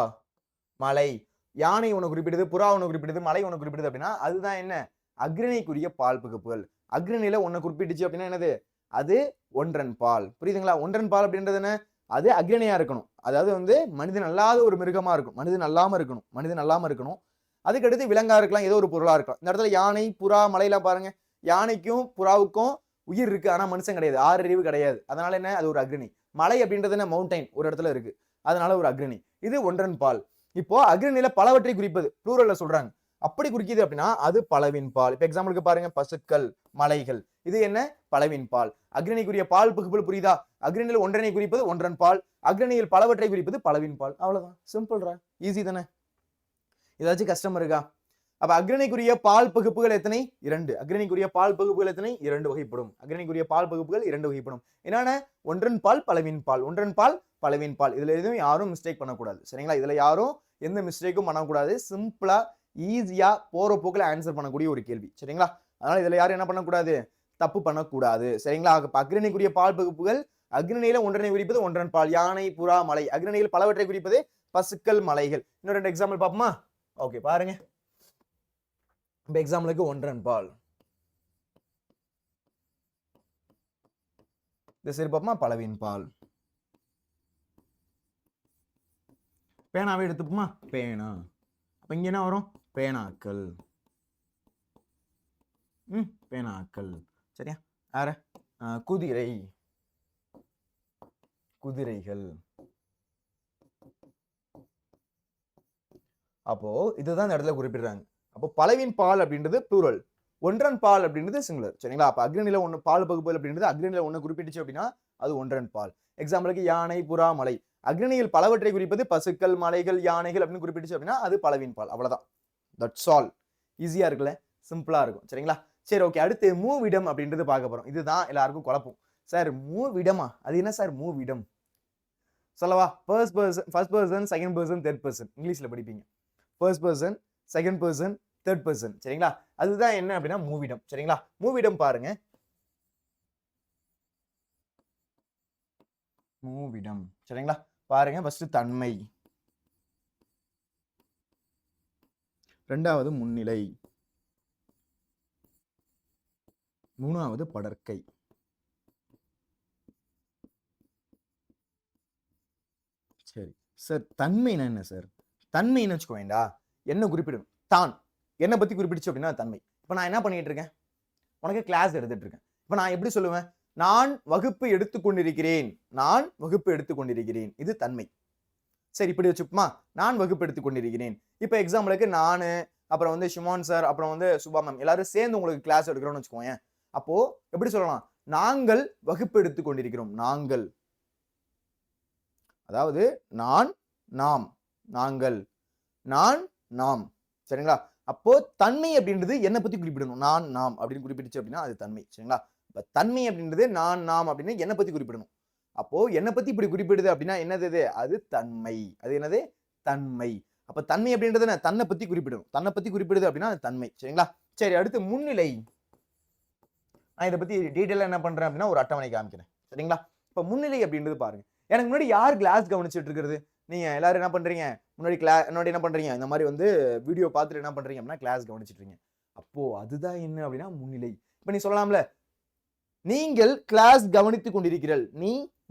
A: மலை. யானை ஒன்று குறிப்பிடுது, புறா ஒன்று குறிப்பிடுது, மலை ஒன்று குறிப்பிடுது அப்படின்னா அதுதான் என்ன? அக்ரணைக்குரிய பால் பகுப்புகள். அக்ரணையில ஒன்னு குறிப்பிட்டுச்சு அப்படின்னா என்னது? அது ஒன்றன் பால். புரியுதுங்களா? ஒன்றன் பால் அப்படின்றது என்ன? அது அக்ரணையா இருக்கணும். அதாவது வந்து மனிதன் அல்லாத ஒரு மிருகமா இருக்கும். மனிதன் அல்லாம இருக்கணும். மனிதன் அல்லாம இருக்கணும். அதுக்கு அடுத்து விலங்கா இருக்கலாம், ஏதோ ஒரு பொருளா இருக்கலாம். இந்த இடத்துல யானை, புறா, மலையெல்லாம் பாருங்க. யானைக்கும் புறாவுக்கும் உயிர் இருக்கு, ஆனா மனுஷன் கிடையாது. 6 அறிவு கிடையாது. அதனால என்ன? அது ஒரு அக்ரணி. மலை அப்படின்றது என்ன? மவுண்டைன் ஒரு இடத்துல இருக்கு. அதனால ஒரு அக்ரணி. இது ஒன்றன் பால். இப்போ அக்ரணியில பலவற்றை குறிப்பது ப்ளூரல்ல சொல்றாங்க. அப்படி குறிக்குது அப்படின்னா அது பலவின் பால். இப்ப எக்ஸாம்பிளுக்கு பாருங்க, பசுக்கள், மலைகள். இது என்ன? பலவின் பால். அக்ரணிக்குரிய பால் பகுப்புகள் புரியுதா? அக்ரணியில் ஒன்றனை குறிப்பது ஒன்றன் பால், அக்ரணியில் பலவற்றை குறிப்பது பலவின் பால். அவ்வளவுதான். சிம்பிள்ரா, ஈஸி தானே? ஏதாச்சும் கஷ்டம் இருக்கா? அப்ப அக்ரணிக்குரிய பால் பகுப்புகள் எத்தனை? 2. அக்ரணிக்குரிய பால் பகுப்புகள் எத்தனை? 2 வகைப்படும். அக்ரணிக்குரிய பால் பகுப்புகள் 2 வகைப்படும். என்னன்னா ஒன்றன் பால், பலவின் பால். ஒன்றன் பால், பலவின் பால். இதுல எதுவும் யாரும் மிஸ்டேக் பண்ணக்கூடாது. சரிங்களா? இதுல யாரும் எந்த மிஸ்டேக்கும் பண்ணக்கூடாது. சிம்பிளா ஈஸியா போற போக்குல ஆன்சர் பண்ணக்கூடிய ஒரு கேள்வி. சரிங்களா? அதனால இதுல யாரும் என்ன பண்ணக்கூடாது? தப்பு பண்ணக்கூடாது. சரிங்களா? அக்ரணிக்குரிய பால் பகுப்புகள் அக்ரணியில ஒன்றனை குறிப்பது ஒன்றன் பால். யானை, புறா, மலை. அக்ரணியில் பலவற்றை குறிப்பது பசுக்கள், மலைகள். இன்னும் 2 எக்ஸாம்பிள் பார்ப்போமா? ஓகே, பாருங்க. இப்ப எக்ஸாம்பிளுக்கு ஒன்றன் பால். இந்த சரி பார்ப்போமா? பலவின் பால். பேனாவே எடுத்துப்போமா? பேனா. அப்ப இங்க என்ன வரும்? பேனாக்கள். பேனாக்கள். சரியா? வேற குதிரை, குதிரைகள். அப்போ இதுதான் இந்த இடத்துல குறிப்பிடுறாங்க. அப்போ பலவின் பால் அப்படின்றது ப்ளூரல், ஒன்றன் பால் அப்படின்றது சிங்குலர். சரிங்களா? அப்ப அக்ரணியில ஒன்று பால் பகுப்புகள் அப்படின்றது அக்ரணியில ஒன்று குறிப்பிட்டுச்சு அப்படின்னா அது ஒன்றன் பால். எக்ஸாம்பிளுக்கு யானை, புறா, மலை. அக்ரணியில் பலவற்றை குறிப்பது பசுக்கள், மலைகள், யானைகள் அப்படின்னு குறிப்பிட்டுச்சு அப்படின்னா அது பலவின் பால். அவ்வளவுதான். That's all. ஈஸியா இருக்குல்ல? சிம்பிளா இருக்கும். சரிங்களா? சரி, ஓகே. அடுத்து மூவிடம் அப்படின்றது பார்க்க போறோம். இதுதான் எல்லாருக்கும் குழப்பம். சார் மூவிடமா? அது என்ன சார் மூவிடம்? சொல்லவா? First person, second person, third person. இங்கிலீஷ்ல படிப்பீங்க. First person, second person, third person. சரிங்களா? அதுதான் என்ன அப்படின்னா மூவிடம். சரிங்களா? மூவிடம் பாருங்க. மூவிடம். சரிங்களா? பாருங்க. ஃபர்ஸ்ட் தன்மை, இரண்டாவது முன்னிலை, மூணாவது படர்க்கை. சரி சார், தன்மைனா என்ன சார்? தன்மைன்னு வச்சுக்கோண்டா என்ன குறிப்பிடும்? தான். என்ன பத்தி குறிப்பிடுச்சு அப்படின்னா தன்மை. இப்ப நான் என்ன பண்ணிட்டு இருக்கேன்? உனக்கு கிளாஸ் எடுத்துட்டு இருக்கேன். இப்ப நான் எப்படி சொல்லுவேன்? நான் வகுப்பு எடுத்துக்கொண்டிருக்கிறேன். நான் வகுப்பு எடுத்துக்கொண்டிருக்கிறேன். இது தன்மை. சரி, இப்படி வச்சுப்போமா? நான் வகுப்பு எடுத்துக்கொண்டிருக்கிறேன். இப்ப எக்ஸாம்பிளுக்கு நானு, அப்புறம் வந்து ஷிமான் சார், அப்புறம் வந்து சுபா மேம் எல்லாரும் சேர்ந்து உங்களுக்கு கிளாஸ் எடுக்கிறோம்னு வச்சுக்கோங்க. அப்போ எப்படி சொல்லலாம்? நாங்கள் வகுப்பு எடுத்துக்கொண்டிருக்கிறோம். நாங்கள், அதாவது நான், நாம், நாங்கள், நான், நாம். சரிங்களா? அப்போ தன்மை அப்படின்றது என்ன பத்தி குறிப்பிடணும்? நான், நாம் அப்படின்னு குறிப்பிடுச்சு அப்படின்னா அது தன்மை. சரிங்களா? தன்மை அப்படின்றது நான், நாம் அப்படின்னு என்ன பத்தி குறிப்பிடணும். அப்போ என்ன பத்தி இப்படி குறிப்பிடுது அப்படின்னா என்னது? அது தன்மை. அது என்னது? தன்மை. அப்ப தன்மை அப்படின்றது என்ன? தன்னை பத்தி குறிப்பிடணும். தன்னை பத்தி குறிப்பிடுது அப்படின்னா அது தன்மை. சரிங்களா? சரி, அடுத்து முன்னிலை. நான் இதை பத்தி டீட்டெயிலா என்ன பண்றேன் அப்படின்னா ஒரு அட்டவணை காமிக்கிறேன். சரிங்களா? இப்ப முன்னிலை அப்படின்றது பாருங்க. எனக்கு முன்னாடி யார் கிளாஸ் கவனிச்சுட்டு இருக்கிறது? நீங்க எல்லாரும் என்ன பண்றீங்க? முன்னாடி என்ன பண்றீங்க? இந்த மாதிரி வந்து வீடியோ பார்த்துட்டு என்ன பண்றீங்க அப்படின்னா கிளாஸ் கவனிச்சுட்டு இருக்கீங்க. அப்போ அதுதான் என்ன அப்படின்னா முன்னிலை. இப்ப நீ சொல்லலாம்ல, நீங்கள் கிளாஸ் கவனித்துக் கொண்டிருக்கிறீர்கள்.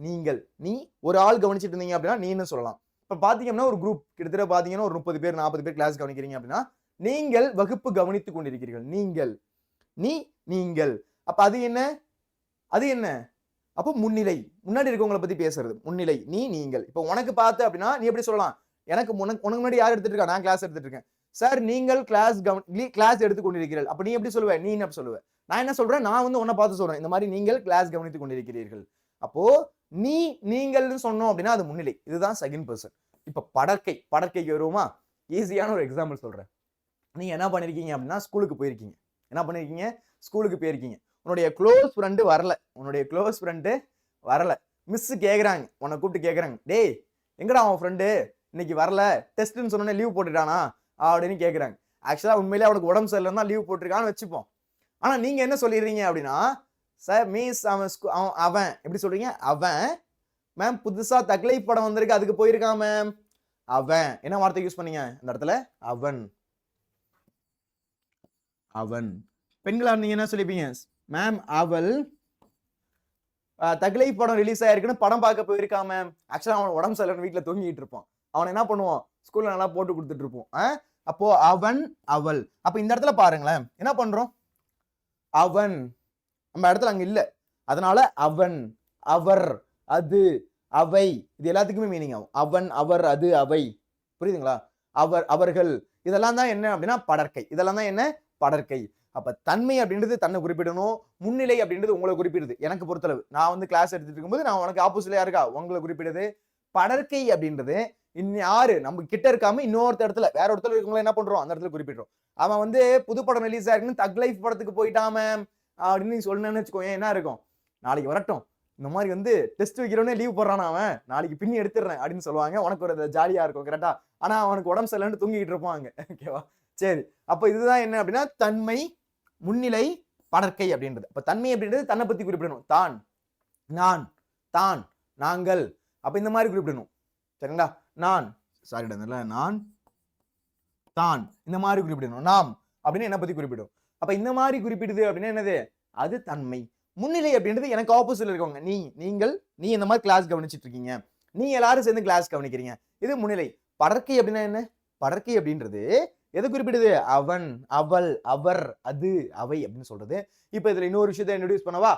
A: நீங்கள் நீ ஒரு ஆள் கவனிச்சிட்டு இருந்தீங்க அப்படின்னா நீன்னு சொல்லலாம். இப்ப பாத்தீங்கன்னா ஒரு குரூப் கிட்டத்தட்ட பாத்தீங்கன்னா ஒரு 30 பேர் 40 பேர் கிளாஸ் கவனிக்கிறீங்க அப்படின்னா நீங்கள் வகுப்பு கவனித்துக் கொண்டிருக்கிறீர்கள். நீங்கள் நீங்கள் அப்ப அது என்ன? அது என்ன? அப்போ முன்னிலை. முன்னாடி இருக்கவங்கள பத்தி பேசுறது. முன்னிலை. நீங்கள். இப்போ உனக்கு பார்த்து அப்படின்னா நீ எப்படி சொல்லலாம்? எனக்கு உனக்கு முன்னாடி யார் எடுத்துட்டு இருக்கா? நான் கிளாஸ் எடுத்துட்டு இருக்கேன். சார் நீங்கள் கிளாஸ் எடுத்துக் கொண்டிருக்கிறீர்கள். அப்ப நீ எப்படி சொல்லுவ? நீ என்ன சொல்லுவ? நான் என்ன சொல்றேன்? நான் வந்து உன்னை பார்த்து சொல்றேன். இந்த மாதிரி நீங்கள் கிளாஸ் கவனித்துக் கொண்டிருக்கிறீர்கள். அப்போ நீங்கள்னு சொன்னோம் அப்படின்னா அது முன்னிலை. இதுதான் செகண்ட் பர்சன். இப்ப படற்கைக்கு வருவோமா? ஈஸியான ஒரு எக்ஸாம்பிள் சொல்றேன். நீங்க என்ன பண்ணிருக்கீங்க அப்படின்னா ஸ்கூலுக்கு போயிருக்கீங்க. என்ன பண்ணிருக்கீங்க? ஸ்கூலுக்கு போயிருக்கீங்க. உன்னுடைய க்ளோஸ் ஃப்ரெண்டு வரல. மிஸ் கேக்குறாங்க. உன்னை கூப்பிட்டு கேக்குறாங்க. டேய் எங்கடா அவன் ஃப்ரெண்டு? இன்னைக்கு வரல. டெஸ்ட்னு சொன்னோன்னே லீவ் போட்டுட்டானா? அப்படின்னு கேக்குறாங்க. ஆக்சுவலா உண்மையிலேயே அவனுக்கு உடம்பு சரியில்லைன்னா லீவ் போட்டிருக்கான்னு வச்சுப்போம். ஆனா நீங்க என்ன சொல்லிடுறீங்க அப்படின்னா, சார் மிஸ் அவன் எப்படி சொல்றீங்க? அவன் மேம் புதுசா தக்லைஃப் படம் வந்திருக்கு அதுக்கு போயிருக்கான் மேம். அவன் என்ன வார்த்தை யூஸ் பண்ணீங்க இந்த இடத்துல? அவன். பெண்களா நீங்க என்ன சொல்லிப்பீங்க? மேம் அவள் தக்லைஃப் படம் ரிலீஸ் ஆயிருக்குன்னு படம் பார்க்க போயிருக்கான் மேம். ஆக்சுவலா அவன் உடம்பு சரியில்லைன்னு வீட்டுல தூங்கிட்டு இருப்பான். அவன் என்ன பண்ணுவான்? ஸ்கூல்ல நல்லா போட்டு கொடுத்துட்டு இருப்போம். அப்போ அவன் அவள். அப்ப இந்த இடத்துல பாருங்களேன் என்ன பண்றோம்? அவன் நம்ம இடத்துல அங்க இல்ல. அதனால அவன், அவர், அது, அவை இது எல்லாத்துக்குமே மீனிங் ஆகும். அவன், அவர், அது, அவை. புரியுதுங்களா? அவர்கள் இதெல்லாம் தான் என்ன அப்படின்னா படற்கை. இதெல்லாம் தான் என்ன? படற்கை. அப்ப தன்மை அப்படின்றது தன்னை குறிப்பிடணும். முன்னிலை அப்படின்றது உங்களை குறிப்பிடுது. எனக்கு பொறுத்தளவு நான் வந்து கிளாஸ் எடுத்துட்டு இருக்கும்போது நான் உனக்கு ஆப்போசிட்ல யாருக்கா உங்களை குறிப்பிடுது. படற்கை அப்படின்றது யாரு நம்ம கிட்ட இருக்காம இன்னொரு இடத்துல வேற இடத்துல இருக்கவங்கள என்ன பண்றோம்? அந்த இடத்துல குறிப்பிடுறோம். அவன் வந்து புது படம் ரிலீஸ் ஆயிருக்குன்னு தக் லைஃப் படத்துக்கு போயிட்டான் மேம் அப்படின்னு நீ சொன்னேன்னு வச்சுக்கோங்க. என்ன இருக்கும்? நாளைக்கு வரட்டும். இந்த மாதிரி வந்து டெஸ்ட் வைக்கிறவனே லீவ் போடுறான் அவன். நாளைக்கு பின்னி எடுத்துடுறேன் அப்படின்னு சொல்லுவாங்க. உனக்கு ஒரு ஜாலியா இருக்கும். கரெக்டா? ஆனா அவனுக்கு உடம்பு சரியில்லைன்னு தூங்கிட்டு இருப்பாங்க. ஓகேவா? சரி. அப்ப இதுதான் என்ன அப்படின்னா தன்மை, முன்னிலை, படற்கை அப்படின்றது. அப்ப தன்மை அப்படின்றது தன்னை பத்தி குறிப்பிடணும். தான், நான், தான், நாங்கள். அப்ப இந்த மாதிரி குறிப்பிடணும். சரிங்களா? நான் தான் இந்த மாதிரி குறிப்பிடணும். நாம் அப்படின்னு என்ன பத்தி குறிப்பிடும். அப்ப இந்த மாதிரி குறிப்பிடுது அப்படின்னா என்னது? அது தன்மை. முன்னிலை அப்படின்றது எனக்கு ஆப்போசிட்ல இருக்கவங்க. நீ இந்த மாதிரி கிளாஸ் கவனிச்சிட்டு இருக்கீங்க. நீ எல்லாரும் சேர்ந்து கிளாஸ் கவனிக்கிறீங்க. இது முன்னிலை. படற்கை அப்படின்னா என்ன? படற்கை அப்படின்றது எதை குறிப்பிடுது? அவன், அவள், அவர், அது, அவை அப்படின்னு சொல்றது. இப்ப இதுல இன்னொரு விஷயத்தை இன்ட்ரோடியூஸ் பண்ணவா?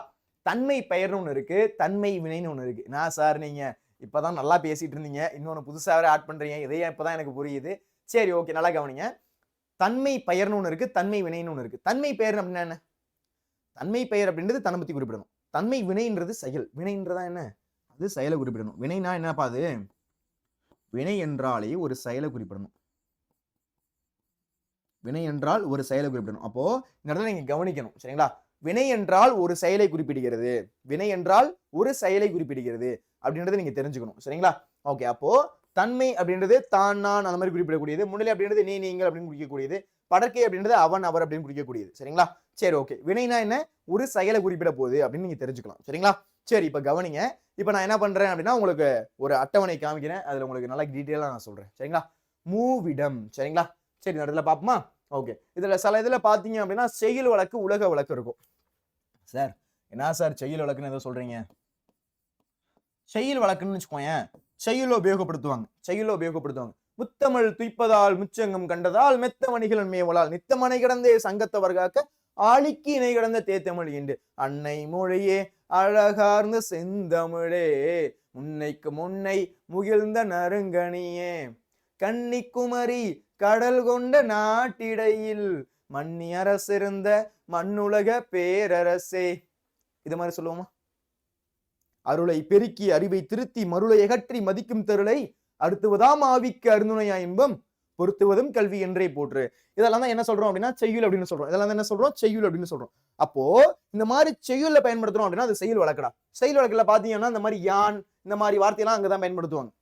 A: தன்மை பெயர்னு ஒண்ணு இருக்கு, தன்மை வினைன்னு ஒண்ணு இருக்கு. நான் சார் நீங்க இப்பதான் நல்லா பேசிட்டு இருந்தீங்க, இன்னொன்னு புதுசாவே ஆட் பண்றீங்க, இதையே இப்பதான் எனக்கு புரியுது. சரி ஓகே, நல்லா கவனிங்க. தன்மை பெயர்னு ஒண்ணு இருக்கு, தன்மை வினைன்னு ஒண்ணு இருக்கு. தன்மை பெயர் அப்படின்னா என்ன? தன்மை பெயர் அப்படின்றது தன்னை பத்தி குறிப்பிடணும். தன்மை வினைன்றது செயல். வினைன்றதா என்ன? அது செயலை குறிப்பிடணும். வினைனா என்னப்பா அது? வினை என்றாலே ஒரு செயலை குறிப்பிடணும். வினை என்றால் ஒரு செயலை குறிப்பிடணும். அப்போ இந்த இடத்துல நீங்க கவனிக்கணும். சரிங்களா? வினை என்றால் ஒரு செயலை குறிப்பிடுகிறது. வினை என்றால் ஒரு செயலை குறிப்பிடுகிறது அப்படின்றத நீங்க தெரிஞ்சுக்கணும். சரிங்களா? ஓகே. அப்போ தன்மை அப்படின்றது தான், நான் அந்த மாதிரி குறிப்பிடக்கூடியது. முன்னிலை அப்படின்றது நீ, நீங்கள் அப்படின்னு குறிக்கக்கூடியது. படற்கை அப்படின்றது அவன், அவர் அப்படின்னு குறிக்கக்கூடியது. சரிங்களா? சரி ஓகே. வினைனா என்ன? ஒரு செயலை குறிப்பிட போகுது அப்படின்னு நீங்க தெரிஞ்சுக்கலாம். சரிங்களா? சரி, இப்ப கவனிங்க. இப்ப நான் என்ன பண்றேன் அப்படின்னா உங்களுக்கு ஒரு அட்டவணை காமிக்கிறேன். அதுல உங்களுக்கு நல்லா டீட்டெயிலா நான் சொல்றேன். சரிங்களா? மூவிடம். சரிங்களா? சரி, இந்த இடத்துல பாப்போமா? ஓகே. இதுல சில இதுல பாத்தீங்க அப்படின்னா செய்யுள் வழக்கு, உலக வழக்கு இருக்கும். சார் என்ன சார் செய்யுள் வழக்குன்னு ஏதோ சொல்றீங்க? செய்யுள் வழக்குன்னு வச்சுக்கோங்க. செய்யுள உபயோகப்படுத்துவாங்க. முத்தமிழ் துய்ப்பதால் முச்சங்கம் கண்டதால் மெத்த மணிகள் மேவலால் நித்தமனை கிடந்தே சங்கத்தவர் காக்க ஆளிக்கு இணை கிடந்த தேத்தமிழ் என்று அன்னை மொழியே அழகார்ந்த செந்தமிழே முன்னைக்கு முன்னை முகிழ்ந்த நறுங்கனியே கன்னிக்குமரி கடல் கொண்ட நாட்டிடையில் மன்னி அரசிருந்த மண்ணுலக பேரரசே. இது மாதிரி சொல்லுவோமா? அருளை பெருக்கி அறிவை திருத்தி மருளை அகற்றி மதிக்கும் தருளை அடுத்துவதாம் ஆவிக்கு அருந்துணையா இன்பம் பொருத்துவதும் கல்வி என்றே போற்று. இதெல்லாம் தான் என்ன சொல்றோம் அப்படின்னா செய்யுள் அப்படின்னு சொல்றோம். இதெல்லாம் என்ன சொல்றோம்? செய்யுள் அப்படின்னு சொல்றோம். அப்போ இந்த மாதிரி செய்யுள்ல பயன்படுத்துறோம் அப்படின்னா அது செய்யுள் வழக்குடா. செய்யுள் வழக்குல பாத்தீங்கன்னா இந்த மாதிரி யான் இந்த மாதிரி வார்த்தையெல்லாம் அங்கதான் பயன்படுத்துவாங்க.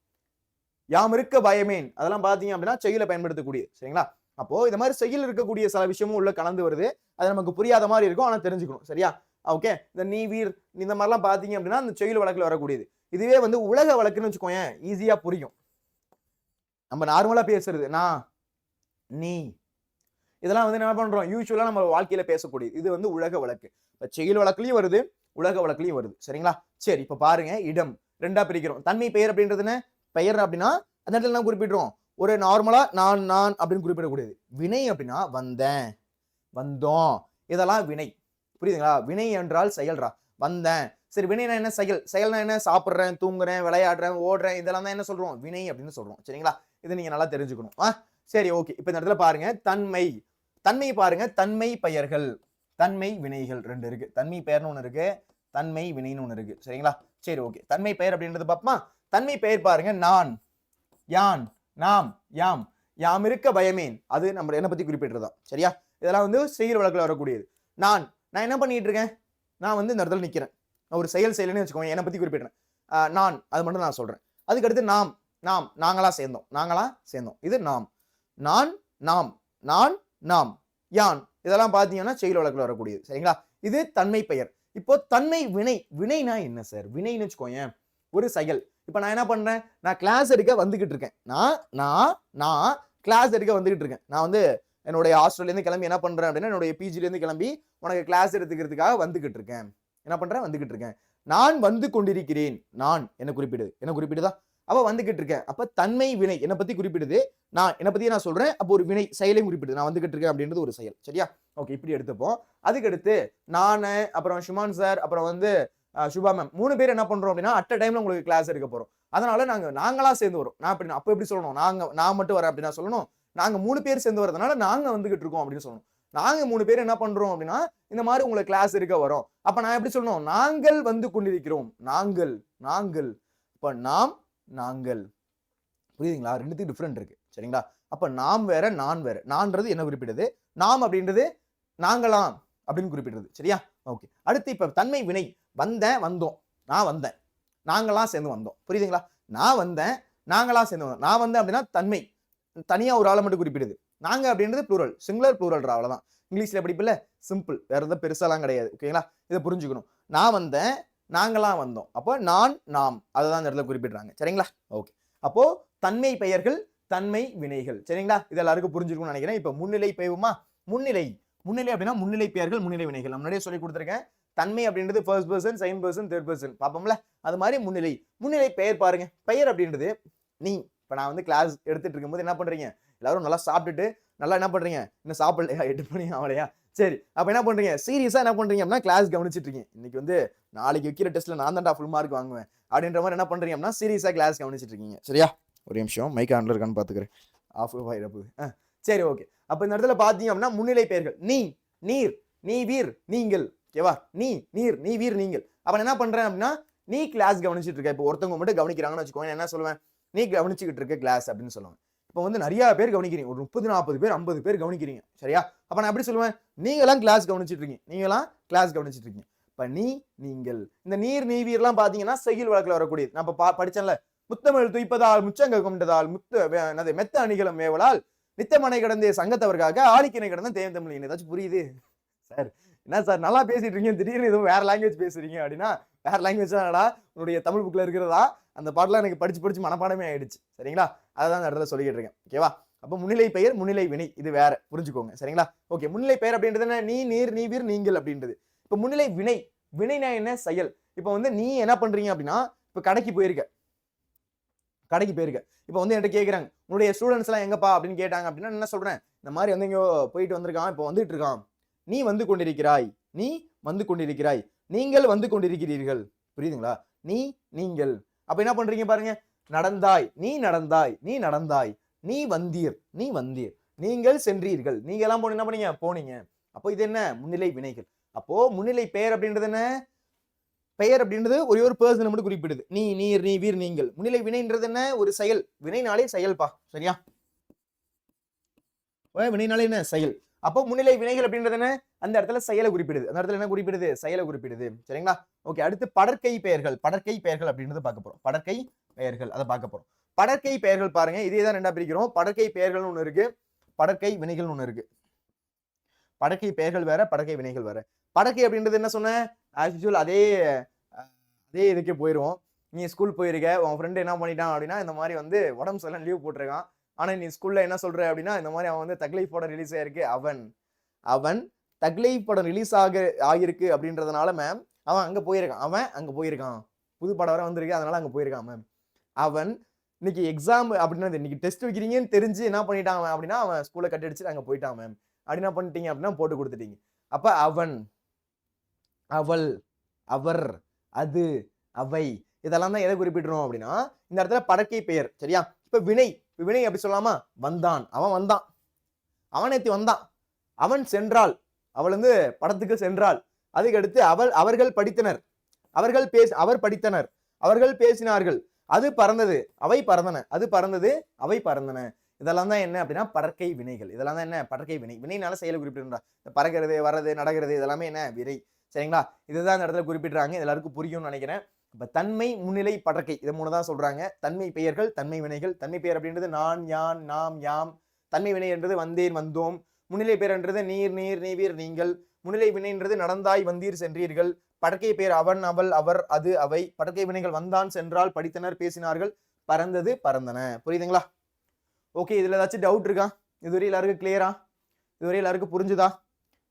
A: யாம் இருக்க பயமேன் அதெல்லாம் பாத்தீங்க அப்படின்னா செய்யுள பயன்படுத்தக்கூடிய. சரிங்களா? அப்போ இந்த மாதிரி செய்யுள் இருக்கக்கூடிய சில விஷயமும் உள்ள கலந்து வருது. அது நமக்கு புரியாத மாதிரி இருக்கும், ஆனா தெரிஞ்சுக்கணும். சரியா? ஓகே. இந்த நீ வீர் இந்த மாதிரிலாம் பாத்தீங்க அப்படின்னா அந்த செய்யுள் வழக்குல வரக்கூடியது. இதுவே வந்து உலக வழக்குன்னு வச்சுக்கோங்க, ஈஸியா புரியும். நம்ம நார்மலா பேசுறது நான், நீ, இதெல்லாம் வந்து என்ன பண்றோம், யூஸ்வலா நம்ம வாழ்க்கையில பேசக்கூடியது. இது வந்து உலக வழக்கு. இப்ப செயல் வழக்குலயும் வருது, உலக வழக்குலயும் வருது. சரிங்களா? சரி, இப்ப பாருங்க, இடம் 2ஆ பிரிக்கிறோம். தன்மை பெயர் அப்படின்றது என்ன? பெயர் அப்படின்னா அந்த இடத்துல என்ன குறிப்பிடுறோம்? ஒரு நார்மலா நான் நான் அப்படின்னு குறிப்பிடக்கூடியது. வினை அப்படின்னா வந்தேன், வந்தோம், இதெல்லாம் வினை. புரியுதுங்களா? வினை என்றால் செயல்ரா. வந்தேன். சரி, வினைனா என்ன? செயல். செயல்னா என்ன? சாப்பிடுறேன், தூங்குறேன், விளையாடுறேன், ஓடுறேன், இதெல்லாம் தான் என்ன சொல்றோம்? வினை அப்படின்னு சொல்றோம். சரிங்களா? இது நீங்க நல்லா தெரிஞ்சுக்கணும். சரி, ஓகே. இப்ப இந்த இடத்துல பாருங்க, தன்மை. தன்மை பாருங்க, தன்மை பெயர்கள், தன்மை வினைகள் 2 இருக்கு. தன்மை பெயர்னு ஒண்ணு இருக்கு, தன்மை வினைன்னு ஒண்ணு இருக்கு. சரிங்களா? சரி, ஓகே. தன்மை பெயர் அப்படின்றது பாப்போமா? தன்மை பெயர் பாருங்க, நான், யான், நாம், யாம். யாம் இருக்க பயமேன், அது நம்ம என்ன பத்தி குறிப்பிடுறதா. சரியா? இதெல்லாம் வந்து செயல் வழக்குல வரக்கூடியது. நான் என்ன பண்ணிட்டு இருக்கேன்? நான் வந்து இந்த இடத்துல நிக்கிறேன். நான் ஒரு செயல் செய்யலன்னு வச்சுக்கோங்க, என்னை பத்தி குறிப்பிடுறேன். நான், அது மட்டும் நான் சொல்றேன். அதுக்கு அடுத்து நாம், நாங்களா சேர்ந்தோம். இது நாம். நான், நாம், நான், நாம், யான், இதெல்லாம் பாத்தீங்கன்னா செயல் வழக்குல வரக்கூடியது. சரிங்களா? இது தன்மை பெயர். இப்போ தன்மை வினை. வினைனா என்ன சார்? வினைன்னு வச்சுக்கோங்க, ஒரு செயல். இப்ப நான் என்ன பண்றேன்? நான் கிளாஸ் எடுக்க வந்துகிட்டு இருக்கேன். நான் கிளாஸ் எடுக்க வந்துகிட்டு இருக்கேன். நான் வந்து என்னுடைய ஹாஸ்டல்ல இருந்து கிளம்பி என்ன பண்றேன் அப்படின்னா, என்னுடைய பிஜில இருந்து கிளம்பி உனக்கு கிளாஸ் எடுத்துக்கிறதுக்காக வந்துகிட்டு இருக்கேன். என்ன பண்றேன்? வந்துகிட்டு இருக்கேன். நான் வந்து கொண்டிருக்கிறேன். நான் என்ன குறிப்பிடுது? என்ன குறிப்பிடுதா? அப்ப வந்துகிட்டு இருக்கேன். அப்ப தன்மை வினை என்ன பத்தி குறிப்பிடுது. நான் என்ன பத்தி நான் சொல்றேன். அப்போ ஒரு வினை செயலையும் குறிப்பிடுது. நான் வந்துகிட்டு இருக்கேன் அப்படின்றது ஒரு செயல். சரியா? ஓகே, இப்படி எடுத்துப்போம். அதுக்கு அடுத்து நானு, அப்புறம் சுமான் சார், அப்புறம் வந்து சுபா மேம் 3 பேர் என்ன பண்றோம் அப்படின்னா, அட் அ டைம்ல உங்களுக்கு கிளாஸ் எடுக்க போறோம். அதனால நாங்களா சேர்ந்து வரோம். அப்ப எப்படி சொல்லணும்? நான் மட்டும் வரேன் அப்படின்னா சொல்லணும். நாங்க 3 பேர் சேர்ந்து வரதுனால நாங்க வந்துகிட்டு இருக்கோம் அப்படின்னு சொல்லணும். நாங்க 3 பேர் என்ன பண்றோம் அப்படின்னா, இந்த மாதிரி உங்களுக்கு கிளாஸ் எடுக்க வரோம். அப்ப நான் எப்படி சொல்லணும்? நாங்கள் வந்து கொண்டிருக்கிறோம். நாங்கள். இப்ப நாம், நாங்கள். புரியுதுங்களா? ரெண்டுத்துக்கு டிஃபரெண்ட் இருக்கு. சரிங்களா? அப்ப நாம் வேற, நான் வேற. நான்றது என்ன குறிப்பிடுது? நாம் அப்படின்றது நாங்களாம் அப்படின்னு குறிப்பிடுறது. சரியா? ஓகே. அடுத்து இப்ப தன்மை வினை. வந்தோம். நான் வந்தேன். நாங்களாம் சேர்ந்து வந்தோம். புரியுதுங்களா? நான் வந்தேன், நாங்களா சேர்ந்து வந்தோம். நான் வந்தேன் அப்படின்னா தன்மை. தனியா ஒரு ஆளை மட்டும் குறிப்பிடுது. நாங்க அப்படின்றது ப்ளூரல், சிங்குலர் ப்ளூரல்ரா, அவ்வளவுதான். இங்கிலீஷ்ல படிப்பில்ல, சிம்பிள், வேற எதாவது பெருசாலாம் கிடையாது. ஓகேங்களா? இதை புரிஞ்சுக்கணும். நான் வந்தேன், நாங்களாம் வந்தோம். அப்போ நான், நாம், அதுதான் இந்த இடத்துல குறிப்பிடுறாங்க. சரிங்களா? ஓகே. அப்போ தன்மை பெயர்கள், தன்மை வினைகள். சரிங்களா? இது எல்லாருக்கும் புரிஞ்சிருக்கும்னு நினைக்கிறேன். இப்போ முன்னிலை பெய்யுமா? முன்னிலை அப்படின்னா முன்னிலை பெயர்கள், முன்னிலை வினைகள். நான் முன்னாடியே சொல்லி கொடுத்துருக்கேன். தன்மை அப்படின்றது first person, second person, third person பார்ப்போம்ல. அது மாதிரி முன்னிலை பெயர் பாருங்க. பெயர் அப்படின்றது நீ. இப்போ நான் வந்து கிளாஸ் எடுத்துட்டு இருக்கும்போது என்ன பண்றீங்க? எல்லாரும் நல்லா சாப்பிட்டுட்டு நல்லா என்ன பண்றீங்க? இன்னும் சாப்பிடலையா? 8 மணி ஆகலையா? சரி, அப்ப என்ன பண்றீங்க? சீரியஸா என்ன பண்றீங்க அப்படின்னா கிளாஸ் கவனிச்சிட்டு இருக்கீங்க. இன்னைக்கு வந்து நாளைக்கு வைக்கிற டெஸ்ட்ல நான் தான்டா ஃபுல் மார்க் வாங்குவேன் அப்படின்ற மாதிரி என்ன பண்றீங்க அப்படின்னா சீரியஸா கிளாஸ் கவனிச்சிட்டு இருக்கீங்க. சரியா? ஒரு நிமிஷம் மைக் ஆன்ல இருக்கான்னு பாத்துக்கிறேன். ஆஃப் ஆயிரப்பு. சரி, ஓகே. அப்ப இந்த இடத்துல பாத்தீங்க அப்படின்னா முன்னிலை பெயர்கள் நீ, நீர், நீ வீர், நீங்கள். ஓகேவா? நீ, நீர், நீ வீர், நீங்கள். அப்ப என்ன பண்றேன் அப்படின்னா நீ கிளாஸ் கவனிச்சிட்டு இருக்க. இப்போ ஒருத்தவங்க மட்டும் கவனிக்கிறாங்கன்னு வச்சுக்கோங்க, என்ன சொல்லுவேன்? நீ கவனிச்சுக்கிட்டு இருக்க கிளாஸ் அப்படின்னு சொல்லுவேன். இப்போ வந்து நிறைய பேர் கவனிக்கிறீங்க, ஒரு 30, 40 பேர், 50 பேர் கவனிக்கிறீங்க. சரியா? அப்ப நான் எப்படி சொல்லுவேன்? நீங்களாம் கிளாஸ் கவனிச்சிட்டு இருக்கீங்க. இப்ப நீ, நீங்கள், இந்த நீர், நீ வீர்லாம் பாத்தீங்கன்னா செய்யுள் வழக்குல வரக்கூடியது. நான் இப்ப படிச்சேன்ல, முத்தமிழ் துய்ப்பதால் முச்சங்க கொண்டதால் மெத்த அணிகளும் மேவலால் நித்தமனை கடந்தே சங்கத்தவர்காக ஆளிக்கிணை கடந்த தேவ தமிழ். ஏதாச்சும் புரியுது சார்? என்ன சார் நல்லா பேசிட்டு இருக்கீங்க, திடீர்னு எதுவும் வேற லாங்குவேஜ் பேசுறீங்க அப்படின்னா, வேற லாங்குவேஜ் தானடா உன்னுடைய தமிழ் புக்ல இருக்கிறதா? அந்த பாட்டெல்லாம் எனக்கு படிச்சு மனப்பாடமே ஆயிடுச்சு. சரிங்களா? அதான் அந்த இடத்துல சொல்லிக்கிட்டு இருக்கேன். ஓகேவா? அப்ப முன்னிலை பெயர், முன்னிலை வினை, இது வேற, புரிஞ்சுக்கோங்க. சரிங்களா? ஓகே. முன்னிலை பெயர் அப்படின்றது என்ன? நீ, நீர், நீ வீர், நீங்கள் அப்படின்றது. இப்ப முன்னிலை வினை. வினைனா என்ன? செயல். இப்ப வந்து நீ என்ன பண்றீங்க அப்படின்னா, இப்ப கடைக்கு போயிருக்க. இப்ப வந்து என்கிட்ட கேக்குறாங்க, உன்னுடைய ஸ்டூடெண்ட்ஸ் எல்லாம் எங்கப்பா அப்படின்னு கேட்டாங்க அப்படின்னா என்ன சொல்றேன்? இந்த மாதிரி வந்து இங்க போயிட்டு வந்திருக்கான், இப்போ வந்துட்டு இருக்கான். நீ வந்து கொண்டிருக்கிறாய், நீங்கள் வந்து கொண்டிருக்கிறீர்கள். புரியுதுங்களா? நீ, நீங்கள். அப்ப என்ன பண்றீங்க பாருங்க? நடந்தாய், நீ நடந்தாய், நீ வந்தீர், நீங்கள் சென்றீர்கள். நீங்க எல்லாம் என்ன பண்ணீங்க? போனீங்க. அப்போ இது என்ன? முன்னிலை வினைகள். அப்போ முன்னிலை பெயர் அப்படின்றது என்ன? பெயர் அப்படின்றது ஒரே ஒரு பர்சனை மட்டும் குறிப்பிடுது. நீ, நீர், நீ வீர், நீங்கள். முன்னிலை வினைன்றது என்ன? ஒரு செயல். வினைனாலே செயல்பா. சரியா? வினைனாலே என்ன? செயல். அப்போ முன்னிலை வினைகள் அப்படின்றது என்ன? அந்த இடத்துல செயலை குறிப்பிடுது. அந்த இடத்துல என்ன குறிப்பிடுது? செயலை குறிப்பிடுது. சரிங்களா? ஓகே. அடுத்து படற்கை பெயர்கள். அப்படின்றது பார்க்க போறோம். படற்கை பெயர்கள் அதை பார்க்க போறோம். படற்கை பெயர்கள் பாருங்க, இதே தான் ரெண்டா பிரிக்கிறோம். படற்கை பெயர்கள் ஒண்ணு இருக்கு, படற்கை வினைகள் ஒண்ணு இருக்கு. படற்கை பெயர்கள் வேற, படற்கை வினைகள் வேற. படற்கை அப்படின்றது என்ன சொன்ன? ஆஸ் யூசுவல் அதே இதுக்கே போயிடுவோம். நீ ஸ்கூல் போயிருக்க, உன் ஃப்ரெண்டு என்ன பண்ணிட்டான் அப்படின்னா இந்த மாதிரி வந்து உடம்பு சரியில்லை லீவ் போட்டிருக்கான். ஆனா நீ ஸ்கூல்ல என்ன சொல்ற அப்படின்னா இந்த மாதிரி அவன் வந்து தக்லைஃப் படம் ரிலீஸ் ஆயிருக்கு, அவன் தக்லைஃப் படம் ரிலீஸ் ஆகிருக்கு அப்படின்றதுனால மேம் அவன் அங்க போயிருக்கான், புது படம் வர வந்திருக்கு அதனால அங்க போயிருக்கான் மேம். அவன் இன்னைக்கு எக்ஸாம் அப்படின்னா இன்னைக்கு டெஸ்ட் வைக்கிறீங்கன்னு தெரிஞ்சு என்ன பண்ணிட்டான் அப்படின்னா அவன் ஸ்கூல்ல கட் அடிச்சுட்டு அங்க போயிட்டான் மேம். அப்படி என்ன பண்ணிட்டீங்க அப்படின்னா போட்டு கொடுத்துட்டீங்க. அப்ப அவன், அவள், அவர், அது, அவை இதெல்லாம் தான் எதை குறிப்பிடுறோம் அப்படின்னா இந்த இடத்துல படக்கை பெயர். சரியா? இப்ப வினை அப்படி சொல்லாமா? வந்தான், அவன் நேத்து வந்தான், அவன் சென்றாள், அவள் வந்து படத்துக்கு சென்றாள். அதுக்கு அடுத்து அவர்கள் படித்தனர், அவர் படித்தனர், அவர்கள் பேசினார்கள், அது பறந்தது, அவை பறந்தன, அது பறந்தது, அவை பறந்தன. இதெல்லாம் தான் என்ன அப்படின்னா படற்கை வினைகள். இதெல்லாம் தான் என்ன? படற்கை வினை. வினைனால செயலை குறிப்பிடுறா. பறக்கிறது, வர்றது, நடக்கிறது இதெல்லாமே என்ன? வினை. சரிங்களா? இதுதான் இந்த இடத்துல குறிப்பிடுறாங்க. எல்லாருக்கும் புரியும்னு நினைக்கிறேன். இப்ப தன்மை, முன்னிலை, படற்கை இதை மூணு தான் சொல்றாங்க. தன்மை பெயர்கள், தன்மை வினைகள். தன்மை பெயர் அப்படின்றது நான், யான், நாம், யாம். தன்மை வினை என்றது வந்தேன், வந்தோம். முன்னிலை பெயர் என்றது நீர், நீவீர், நீங்கள். முன்னிலை வினை என்றது நடந்தாய், வந்தீர், சென்றீர்கள். படற்கை பெயர் அவன், அவள், அவர், அது, அவை. படற்கை வினைகள் வந்தான், சென்றால், படித்தனர், பேசினார்கள், பறந்தது, பறந்தன. புரியுதுங்களா? ஓகே, இதுல ஏதாச்சும் டவுட் இருக்கா? இதுவரை எல்லாருக்கும் கிளியரா? இதுவரை எல்லாருக்கும் புரிஞ்சுதா?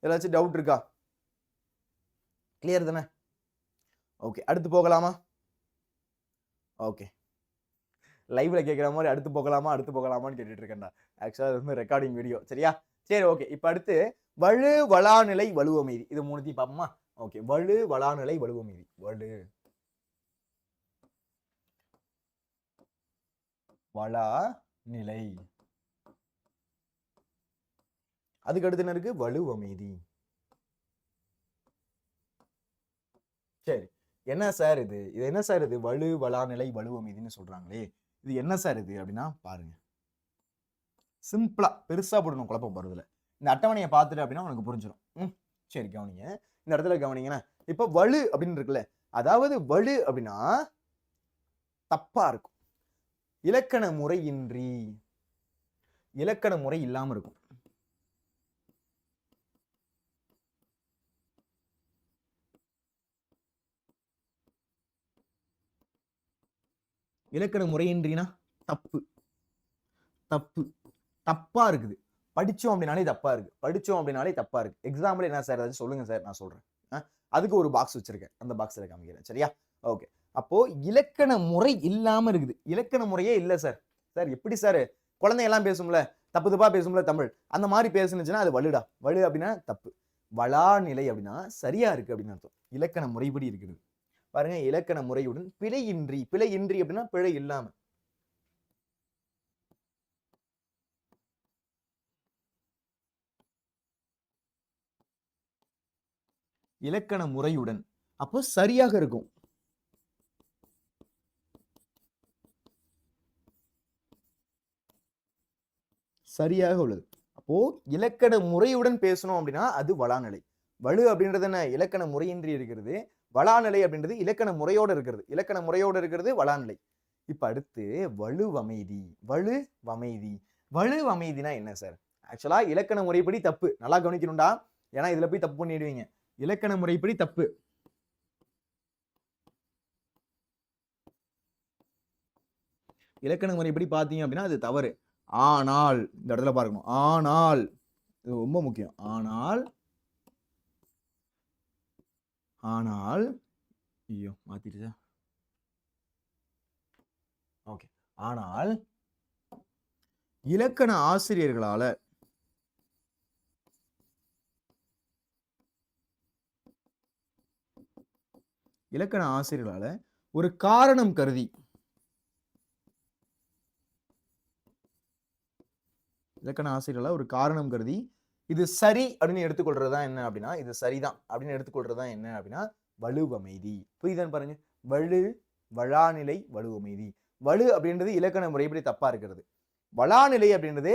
A: ஏதாச்சும் டவுட் இருக்கா? கிளியர் தானே? ஓகே, அடுத்து போகலாமா? ஓகே, லைவ்ல கேட்குற மாதிரி அடுத்து போகலாமான்னு கேட்டுட்டு இருக்கேன்டா. ஆக்சுவலா அது வந்து ரெக்கார்டிங் வீடியோ. சரியா? சரி, ஓகே. இப்ப அடுத்து வலு, வளாநிலை, வலுவமீதி இது மூணுத்தையும் பார்ப்போமா? ஓகே, வலு, வளாநிலை, வலுவமீதி. வலு, வளா நிலை, அதுக்கு அடுத்து என்ன இருக்கு? வலுவமீதி. சரி, என்ன சார் இது என்ன சார் இது வலு, வளாநிலை, வலுவமீதின்னு சொல்றாங்களே, இது என்ன சார் இது அப்படின்னா பாருங்க, சிம்பிளா பெருசா போடணும், குழப்பம் போறதுல. இந்த அட்டவணையை பார்த்துட்டு அப்படின்னா உனக்கு புரிஞ்சிடும். சரி, கவனிங்க. இந்த இடத்துல கவனிங்கன்னா இப்ப வலு அப்படின்னு இருக்குல்ல, அதாவது வலு அப்படின்னா தப்பா இருக்கும், இலக்கண முறையின்றி, இலக்கண முறை இல்லாம இருக்கும். இலக்கண முறையின்றினா தப்பு, தப்பா இருக்குது. படிச்சோம் அப்படின்னாலே தப்பா இருக்கு. எக்ஸாம்பிள் என்ன சார் ஏதாச்சும் சொல்லுங்க சார், நான் சொல்றேன். அதுக்கு ஒரு பாக்ஸ் வச்சிருக்கேன், அந்த பாக்ஸ்ல காமிக்கிறேன். சரியா? ஓகே. அப்போ இலக்கண முறை இல்லாம இருக்குது. இலக்கண முறையே இல்ல சார். சார் எப்படி சார் குழந்தையெல்லாம் பேசும்ல, தப்பா பேசும்ல தமிழ், அந்த மாதிரி பேசுனுச்சுன்னா அது வலுடா. வலு அப்படின்னா தப்பு. வளாநிலை அப்படின்னா சரியா இருக்கு அப்படின்னு அர்த்தம். இலக்கண முறைப்படி இருக்குது. பாருங்க, இலக்கண முறையுடன் பிழையின்றி. பிழையின்றி அப்படின்னா பிழை இல்லாம. இலக்கண முறையுடன், அப்போ சரியாக இருக்கும். சரியாக உள்ளது. அப்போ இலக்கண முறையுடன் பேசணும் அப்படின்னா அது வளாநிலை. வலு அப்படின்றது என்ன? இலக்கண முறையின்றி இருக்கிறது. வளாநிலை அப்படின்றது இலக்கண முறையோடு இருக்கிறது. இலக்கண முறையோடு இருக்கிறது வளாநிலை. இப்ப அடுத்து வலுவமைதி. வலுவமைதினா என்ன சார்? ஆக்சுவலா இலக்கண முறைப்படி தப்பு. நல்லா கவனிக்கணும்டா, ஏன்னா இதுல போய் தப்பு பண்ணிடுவீங்க. இலக்கண முறைப்படி தப்பு. இலக்கண முறைப்படி பாத்தீங்க அப்படின்னா அது தவறு. ஆனால் இந்த இடத்துல பாருங்க, ஆனால் இது ரொம்ப முக்கியம். ஆனால் ஐயோ மாத்திடுச்சா? ஓகே. ஆனால் இலக்கண ஆசிரியர்களால ஒரு காரணம் கருதி, இது சரி அப்படின்னு எடுத்துக்கொள்றதுதான் என்ன அப்படின்னா, இது சரிதான் அப்படின்னு எடுத்துக்கொள்றதுதான் என்ன அப்படின்னா வலுவமைதி. புரியுதான்னு பாருங்க. வலு, வளாநிலை, வலுவமைதி. வலு அப்படின்றது இலக்கண முறைப்படி தப்பா இருக்கிறது. வளாநிலை அப்படின்றது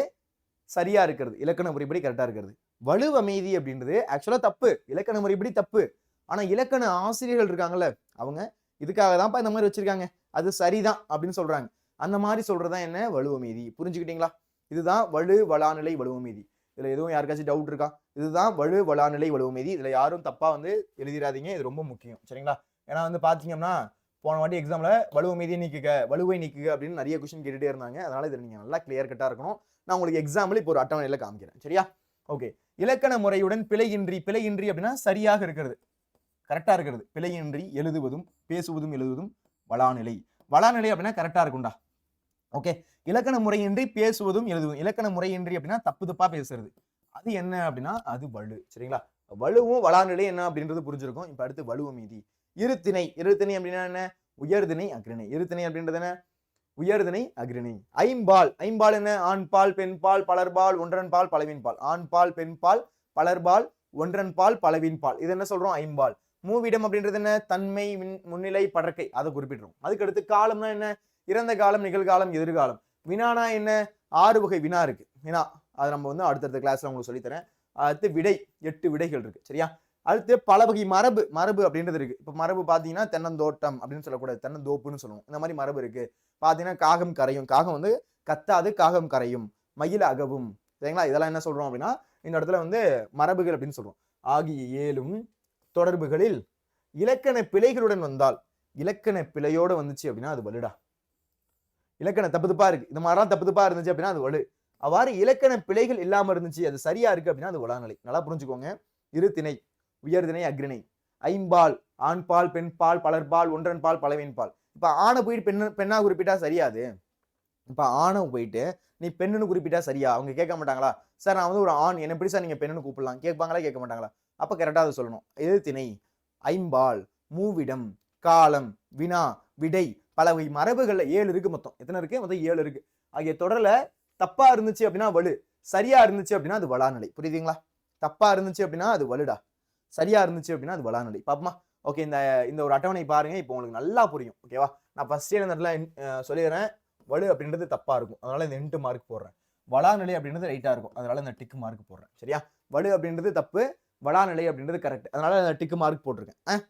A: சரியா இருக்கிறது, இலக்கண முறைப்படி கரெக்டா இருக்கிறது. வலுவமைதி அப்படின்றது ஆக்சுவலா தப்பு, இலக்கண முறைப்படி தப்பு. ஆனா இலக்கண ஆசிரியர்கள் இருக்காங்கல்ல, அவங்க இதுக்காக தான்ப்பா இந்த மாதிரி வச்சிருக்காங்க, அது சரிதான் அப்படின்னு சொல்றாங்க. அந்த மாதிரி சொல்றதுதான் என்ன? வலுவமைதி. புரிஞ்சுக்கிட்டீங்களா? இதுதான் வலு, வளாநிலை, வலுவமைதி. இதுல எதுவும் யாருக்காச்சும் டவுட் இருக்கா? இதுதான் வலு, வளாநிலை, வலுவமைதி. இதுல யாரும் தப்பா வந்து எழுதிடாதீங்க, இது ரொம்ப முக்கியம். சரிங்களா? ஏன்னா வந்து பாத்தீங்கன்னா போன வாட்டி எக்ஸாம்ல வலுவை மீதி நீக்குக, வலுவை நீக்குக அப்படின்னு நிறைய கொஸ்டின் கேட்டுட்டே இருந்தாங்க. அதனால இதில் நீங்க நல்லா கிளியர் கட்டா இருக்கணும். நான் உங்களுக்கு எக்ஸாம்பிள் இப்போ ஒரு அட்டவணையில காமிக்கிறேன். சரியா? ஓகே. இலக்கண முறையுடன் பிழையின்றி அப்படின்னா சரியாக இருக்கிறது, கரெக்டா இருக்கிறது. பிழையின்றி எழுதுவதும் பேசுவதும் எழுதுவதும் வளாநிலை. வளாநிலை அப்படின்னா கரெக்டா இருக்கும்டா. ஓகே. இலக்கண முறையின்றி பேசுவதும் எழுதுவதும். இலக்கண முறையின்றி அப்படின்னா தப்பு தப்பா பேசுறது. அது என்ன அப்படின்னா அது வலு. சரிங்களா? வலுவும் வளாநிலை என்ன அப்படின்றது புரிஞ்சிருக்கும். இப்ப அடுத்து வலுவ மீதி. இருத்திணை. இருத்திணை அப்படின்னா என்ன? உயர்திணை அக்ரிணை. இருத்திணை அப்படின்றது என்ன? உயர்திணை அக்ரிணை. ஐம்பால். ஐம்பால் என்ன? ஆண்பால் பெண்பால் பலர்பால் ஒன்றன்பால் பலவின்பால். ஆண்பால் பெண்பால் பலர்பால் ஒன்றன்பால் பலவின்பால். இது என்ன சொல்றோம்? ஐம்பால். மூவிடம் அப்படின்றது என்ன? தன்மை முன்னிலை படற்கை. அதை குறிப்பிடுறோம். அதுக்கு அடுத்து காலம்னா என்ன? இறந்த காலம் நிகழ்காலம் எதிர்காலம். வினானா என்ன? 6 வகை வினா இருக்கு. வினா அதை நம்ம வந்து அடுத்தடுத்த கிளாஸ்ல உங்களுக்கு சொல்லித்தரேன். அடுத்து விடை 8 விடைகள் இருக்கு. சரியா? அடுத்து பல வகை மரபு. மரபு அப்படின்றது இருக்கு. இப்ப மரபு பாத்தீங்கன்னா தென்னந்தோட்டம் அப்படின்னு சொல்லக்கூடாது, தென்னந்தோப்புன்னு சொல்லுவோம். இந்த மாதிரி மரபு இருக்கு. பாத்தீங்கன்னா காகம் கரையும். காகம் வந்து கத்தாது, காகம் கரையும். மயில் அகவும். சரிங்களா? இதெல்லாம் என்ன சொல்றோம் அப்படின்னா இந்த இடத்துல வந்து மரபுகள் அப்படின்னு சொல்றோம். ஆகிய 7 தொடர்புகளில் இலக்கண பிழைகளுடன் வந்தால், இலக்கண பிழையோட வந்துச்சு அப்படின்னா அது வலுடா. இலக்கண தப்பு தப்பா இருக்கு, இந்த மாதிரிலாம் தப்பு தப்பா இருந்துச்சு அப்படின்னா அது வலு. அவ்வாறு இலக்கண பிழைகள் இல்லாம இருந்துச்சு, அது சரியா இருக்கு அப்படின்னா அது வளாநிலை. நல்லா புரிஞ்சுக்கோங்க. இருதிணை, உயர்திணை அக்ரிணை. ஐம்பால், ஆண்பால் பெண்பால் பலர்பால் ஒன்றன்பால் பலவின்பால். இப்ப ஆணை போயிட்டு பெண்ணா குறிப்பிட்டா சரியாது. இப்ப ஆணை போயிட்டு நீ பெண்ணுன்னு குறிப்பிட்டா சரியா? அவங்க கேட்க மாட்டாங்களா? சார் நான் வந்து ஒரு ஆண், என்ன எப்படி சார் நீங்க பெண்ணுன்னு கூப்பிடலாம்? கேட்பாங்களா கேட்க மாட்டாங்களா? அப்ப கரெக்டா அதை சொல்லணும். எதிர்த்திணை, ஐம்பால், மூவிடம், காலம், வினா, விடை, பலவகை மரபுகள்ல 7 இருக்கு மொத்தம். எத்தனை இருக்கு? மொத்தம் 7 இருக்கு. ஆகிய தொடர்ல தப்பா இருந்துச்சு அப்படின்னா வலு, சரியா இருந்துச்சு அப்படின்னா அது வளாநிலை. புரியுதுங்களா? தப்பா இருந்துச்சு அப்படின்னா அது வலுடா, சரியா இருந்துச்சு அப்படின்னா அது வளாநிலை. பாப்போமா? ஓகே. இந்த ஒரு அட்டவணை பாருங்க, இப்போ உங்களுக்கு நல்லா புரியும். ஓகேவா? நான் ஃபர்ஸ்டே இந்த இடத்துல சொல்லிடுறேன், வலு அப்படின்றது தப்பா இருக்கும், அதனால இந்த இன்ட்டு மார்க் போடுறேன். வளாநிலை அப்படின்றது ரைட்டா இருக்கும், அதனால இந்த டிக் மார்க் போடுறேன். சரியா? வலு அப்படின்றது தப்பு, வளாநிலை அப்படின்றது கரெக்ட், அதனால இந்த டிக் மார்க் போட்டிருக்கேன்.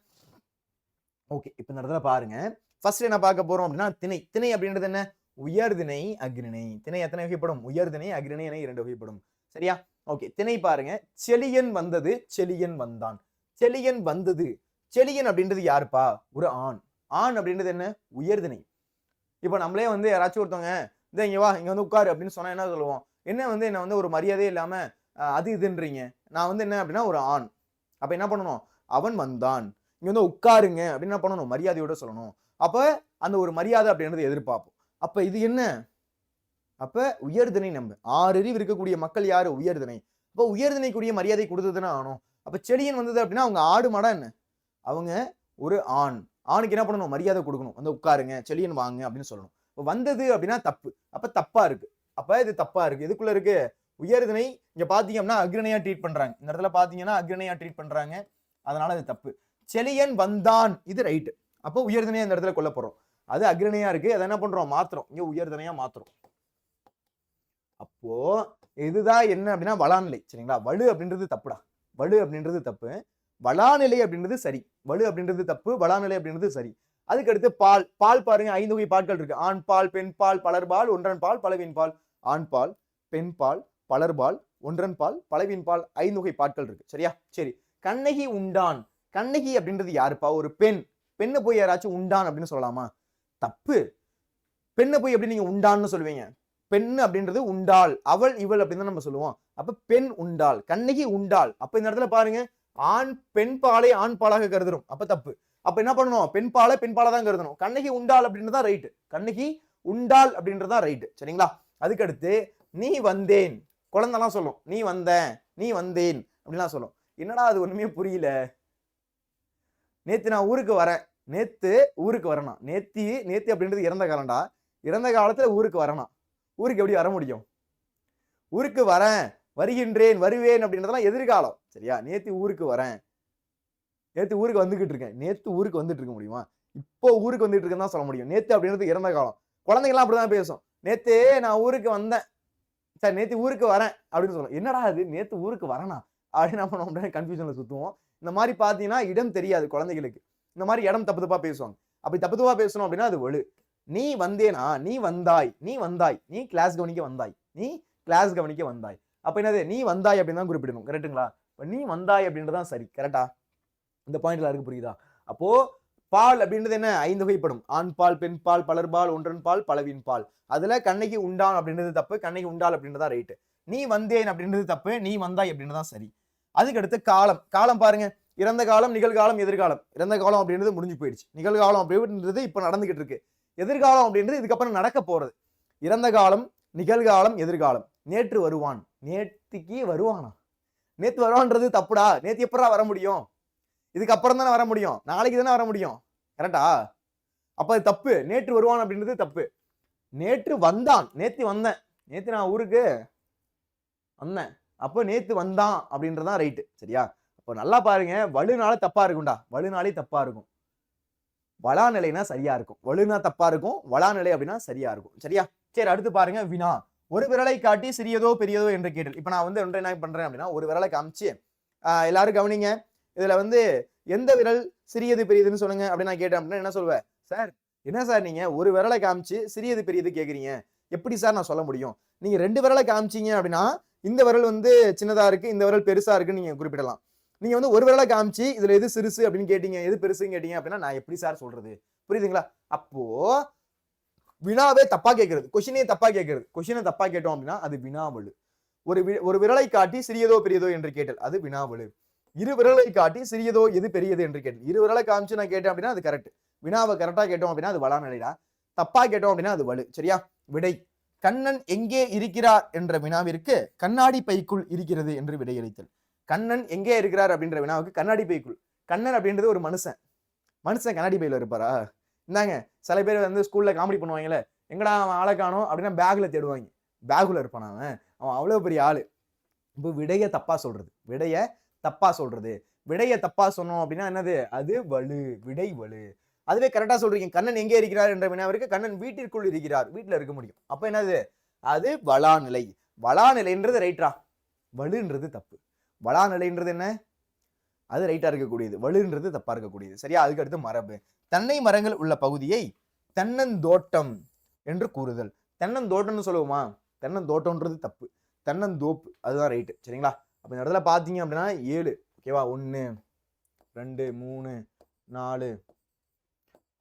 A: ஓகே. இப்போ இந்த இடத்துல பாருங்க, ஃபர்ஸ்ட் என்ன பார்க்க போறோம் அப்படின்னா திணை. திணை அப்படின்றது என்ன? உயர்திணை அக்ரிணை. திணை எத்தனை வகைப்படும்? உயர்திணை அக்ரிணை என 2 வகைப்படும். சரியா? ஓகே. திணை பாருங்க. செலியன் வந்தது, செலியன் வந்தான். செலியன் வந்தது. செலியன் அப்படின்றது யாருப்பா? ஒரு ஆண். ஆண் அப்படின்றது என்ன? உயர்திணை. இப்போ நம்மளே வந்து யாராச்சும் ஒருத்தவங்க இங்க வா, இங்க வந்து உட்காரு அப்படின்னு சொன்னா என்ன சொல்லுவோம்? என்ன வந்து என்ன வந்து ஒரு மரியாதையே இல்லாம அது இதுன்றீங்க. நான் வந்து என்ன அப்படின்னா ஒரு ஆண். அப்ப என்ன பண்ணணும்? அவன் வந்தான். இங்க வந்து உட்காருங்க அப்படின்னு என்ன பண்ணணும்? மரியாதையோட சொல்லணும். அப்ப அந்த ஒரு மரியாதை அப்படின்றது எதிர்பார்ப்போம். அப்ப இது என்ன? அப்ப உயர்திணை. நம்ம 6 அறிவு இருக்கக்கூடிய மக்கள் யாரு? உயர்திணை. அப்ப உயர்திணைக்குரிய மரியாதை கொடுத்ததுன்னா ஆணும். அப்ப செடியன் வந்தது அப்படின்னா அவங்க ஆடு மாடா என்ன? அவங்க ஒரு ஆண். ஆணுக்கு என்ன பண்ணணும்? மரியாதை கொடுக்கணும். வந்து உட்காருங்க, செடியன் வாங்க அப்படின்னு சொல்லணும். வந்தது அப்படின்னா தப்பு. அப்ப தப்பா இருக்கு. அப்ப இது தப்பா இருக்கு. எதுக்குள்ள இருக்கு? உயர்திணை. இங்க பாத்தீங்க அப்படின்னா அக்ரிணையா ட்ரீட் பண்றாங்க. இந்த இடத்துல பாத்தீங்கன்னா அக்ரிணையா ட்ரீட் பண்றாங்க, அதனால இது தப்பு. செலியன் வந்தான், இது ரைட். அப்போ உயர்திணையா இந்த இடத்துல கொல்ல போறோம். அது அக்ரிணையா இருக்கு, அதை என்ன பண்றோம்? மாத்துறோம். இங்க உயர்திணையா மாத்துறோம். அப்போ இதுதான் என்ன அப்படின்னா வளாநிலை. சரிங்களா? வலு அப்படின்றது தப்புடா. வலு அப்படின்றது தப்பு, வளாநிலை அப்படின்றது சரி. வலு அப்படின்றது தப்பு, வளாநிலை அப்படின்றது சரி. அதுக்கு அடுத்து பால். பால் பாருங்க, 5 வகை பால்கள் இருக்கு. ஆண் பால், பெண் பால், பலர்பால், ஒன்றன் பால், பலவின் பால். ஆண் பால், பெண் பால், பலர்பால், ஒன்றன் பால், பலவின் பால். 5 வகை பால்கள் இருக்கு. சரியா? சரி. கண்ணகி உண்டான். கண்ணகி அப்படின்றது யாருப்பா? ஒரு பெண். பெண்ணை போய் யாராச்சும் உண்டான் அப்படின்னு சொல்லலாமா? தப்பு. பெண்ணை போய் எப்படி நீங்க உண்டான்னு சொல்லுவீங்க? பெண் அப்படின்றது உண்டாள், அவள் இவள் அப்படின்னு நம்ம சொல்லுவோம். அப்ப பெண் உண்டாள், கண்ணகி உண்டாள். அப்ப இந்த இடத்துல பாருங்க, ஆண் பெண் பாலை ஆண் பாலாக கருதுறோம். அப்ப தப்பு. அப்ப என்ன பண்ணணும்? பெண் பாலை பெண் பாலா தான் கருதணும். கண்ணகி உண்டாள் அப்படின்றதான் ரைட்டு. கண்ணகி உண்டாள் அப்படின்றதான் ரைட்டு. சரிங்களா? அதுக்கு அடுத்து நீ வந்தேன். குழந்தைலாம் சொல்லும், நீ வந்த, நீ வந்தேன் அப்படின்லாம் சொல்லும். என்னடா அது ஒண்ணுமே புரியல. நேத்து நான் ஊருக்கு வரேன். நேத்து ஊருக்கு வரணும். நேத்து அப்படின்றது இறந்த காலம்டா. இறந்த காலத்துல ஊருக்கு வரணும். ஊருக்கு எப்படி வர முடியும்? ஊருக்கு வரேன், வருகின்றேன், வருவேன் அப்படின்றதெல்லாம் எதிர்காலம். சரியா? நேத்து ஊருக்கு வரேன், நேத்து ஊருக்கு வந்துகிட்டு இருக்கேன். நேத்து ஊருக்கு வந்துட்டு இருக்க முடியுமா? இப்போ ஊருக்கு வந்துட்டு இருக்கேன்னு தான் சொல்ல முடியும். நேத்து அப்படின்றது இறந்த காலம். குழந்தைங்கலாம் அப்படிதான் பேசும். நேத்து நான் ஊருக்கு வந்தேன், சார் நேத்து ஊருக்கு வரேன் அப்படின்னு சொல்லுவோம். என்னடா அது நேத்து ஊருக்கு வரனா அப்படின்னு என்ன பண்ணுவோம் அப்படின்னா கன்ஃபியூஷன்ல சுத்துவோம். இந்த மாதிரி பாத்தீங்கன்னா இடம் தெரியாது குழந்தைகளுக்கு. இந்த மாதிரி இடம் தப்பு தப்பா பேசுவாங்க. அப்படி தப்பு தப்பா பேசணும் அப்படின்னா அது வலு. நீ வந்தேனா? நீ வந்தாய், நீ வந்தாய், நீ கிளாஸ் கவனிக்க வந்தாய், நீ கிளாஸ் கவனிக்க வந்தாய். அப்ப என்னது? நீ வந்தாய் அப்படின்னு தான் குறிப்பிடணும். கரெக்ட்டுங்களா? நீ வந்தாய் அப்படின்றதான் சரி. கரெக்டா? இந்த பாயிண்ட்ல இருக்கு, புரியுதா? அப்போ பால் அப்படின்றது என்ன? 5 வகைப்படும். ஆண் பால், பெண் பால், பலர்பால், ஒன்றன் பால், பலவின் பால். அதுல கண்ணகி உண்டான் அப்படின்றது தப்பு, கண்ணகி உண்டாள் அப்படின்றதா ரைட்டு. நீ வந்தேன் அப்படின்றது தப்பு, நீ வந்தாய் அப்படின்றதான் சரி. அதுக்கு அடுத்து காலம். காலம் பாருங்க, இறந்த காலம், நிகழ்காலம், எதிர்காலம். இறந்த காலம் அப்படின்றது முடிஞ்சு போயிடுச்சு. நிகழ்காலம் அப்படின்றது இப்ப நடந்துகிட்டு இருக்கு. எதிர்காலம் அப்படின்றது இதுக்கப்புறம் நடக்க போறது. இறந்த காலம், நிகழ்காலம், எதிர்காலம். நேற்று வருவான். நேத்திக்கு வருவானா? நேத்து வருவான்றது தப்புடா. நேத்து எப்படா வர முடியும்? இதுக்கு அப்புறம் தானே வர முடியும். நாளைக்கு தானே வர முடியும். கரெக்டா? அப்ப அது தப்பு. நேற்று வருவான் அப்படின்றது தப்பு. நேற்று வந்தான். நேத்து வந்தேன். நேத்து நான் ஊருக்கு வந்தேன். அப்ப நேத்து வந்தான் அப்படின்றதான் ரைட்டு. சரியா? அப்ப நல்லா பாருங்க. வலுனால தப்பா இருக்கும்டா. வலுனாலே தப்பா இருக்கும். வளாநிலைனா சரியா இருக்கும். வலுனா தப்பா இருக்கும். வளாநிலை அப்படின்னா சரியா இருக்கும். சரியா? சரி, அடுத்து பாருங்க வினா. ஒரு விரலை காட்டி சிறியதோ பெரியதோ என்று கேட்டல். இப்ப நான் வந்து என்ன பண்றேன் அப்படின்னா, ஒரு விரலை காமிச்சு எல்லாரும் கவனிங்க. இதுல வந்து எந்த விரல் சிறியது பெரியதுன்னு சொல்லுங்க அப்படின்னு நான் கேட்டேன் அப்படின்னா என்ன சொல்லுவேன்? சார் என்ன சார் நீங்க ஒரு விரலை காமிச்சு சிறியது பெரியது கேக்குறீங்க, எப்படி சார் நான் சொல்ல முடியும்? நீங்க 2 விரலை காமிச்சீங்க அப்படின்னா இந்த விரல் வந்து சின்னதா இருக்கு, இந்த விரல் பெருசா இருக்குன்னு நீங்க குறிப்பிடலாம். நீங்க வந்து ஒரு விரலை காமிச்சு இதுல எது சிறுசு அப்படின்னு கேட்டீங்க, எது பெருசுன்னு கேட்டீங்க அப்படின்னா நான் எப்படி சார் சொல்றது? புரியுதுங்களா? அப்போ வினாவே தப்பா கேட்கறது, கொஸ்டினே தப்பா கேட்கறது. கொஸ்டினை தப்பா கேட்டோம் அப்படின்னா அது வினாவலு. ஒரு விரலை காட்டி சிறியதோ பெரியதோ என்று கேட்டல், அது வினாவலு. இரு விரலை காட்டி சிறியதோ எது பெரியது என்று கேட்டல். இரு விரலை காமிச்சு நான் கேட்டேன் அப்படின்னா அது கரெக்ட். வினாவை கரெக்டா கேட்டோம் அப்படின்னா அது வளாநிலைடா. தப்பா கேட்டோம் அப்படின்னா அது வலு. சரியா? விடை. கண்ணன் எங்கே இருக்கிறார் என்ற வினாவிற்கு கண்ணாடி பைக்குள் இருக்கிறது என்று விடையளித்தல். கண்ணன் எங்கே இருக்கிறார் அப்படின்ற வினாவுக்கு கண்ணாடி பைக்குள். கண்ணன் அப்படின்றது ஒரு மனுஷன். மனுஷன் கண்ணாடி பையில இருப்பாரா? இந்தாங்க சில பேர் வந்து ஸ்கூல்ல காமெடி பண்ணுவாங்கல்ல, எங்கடா அவன் ஆளை காணோம் அப்படின்னா பேக்ல தேடுவாங்க. பேகுல இருப்பான் அவன். அவன் அவ்வளவு பெரிய ஆளு. இப்போ விடைய தப்பா சொல்றது, விடைய தப்பா சொல்றது. விடைய தப்பா சொன்னோம் அப்படின்னா என்னது? அது வலு. விடை வலு. அதுவே கரெக்டா சொல்றீங்க. கண்ணன் எங்கே இருக்கிறார் என்ற வினாவிற்கு கண்ணன் வீட்டிற்குள் இருக்கிறார். வீட்டுல இருக்க முடியும். அப்ப என்னது? அது வளாநிலை. வளாநிலைன்றது ரைட்டா, வலுன்றது தப்பு. வளாநிலைன்றது என்ன? அது ரைட்டா இருக்கக்கூடியது. வலுன்றது தப்பா இருக்கக்கூடியது. சரியா? அதுக்கு அடுத்து மரபு. தென்னை மரங்கள் உள்ள பகுதியை தென்னந்தோட்டம் என்று கூறுதல். தென்னந்தோட்டம்னு சொல்லுவோமா? தென்னந்தோட்டம்ன்றது தப்பு. தென்னந்தோப்பு அதுதான் ரைட்டு. சரிங்களா? அப்ப இந்த இடத்துல பாத்தீங்க அப்படின்னா 7. ஓகேவா? 1 2 3 4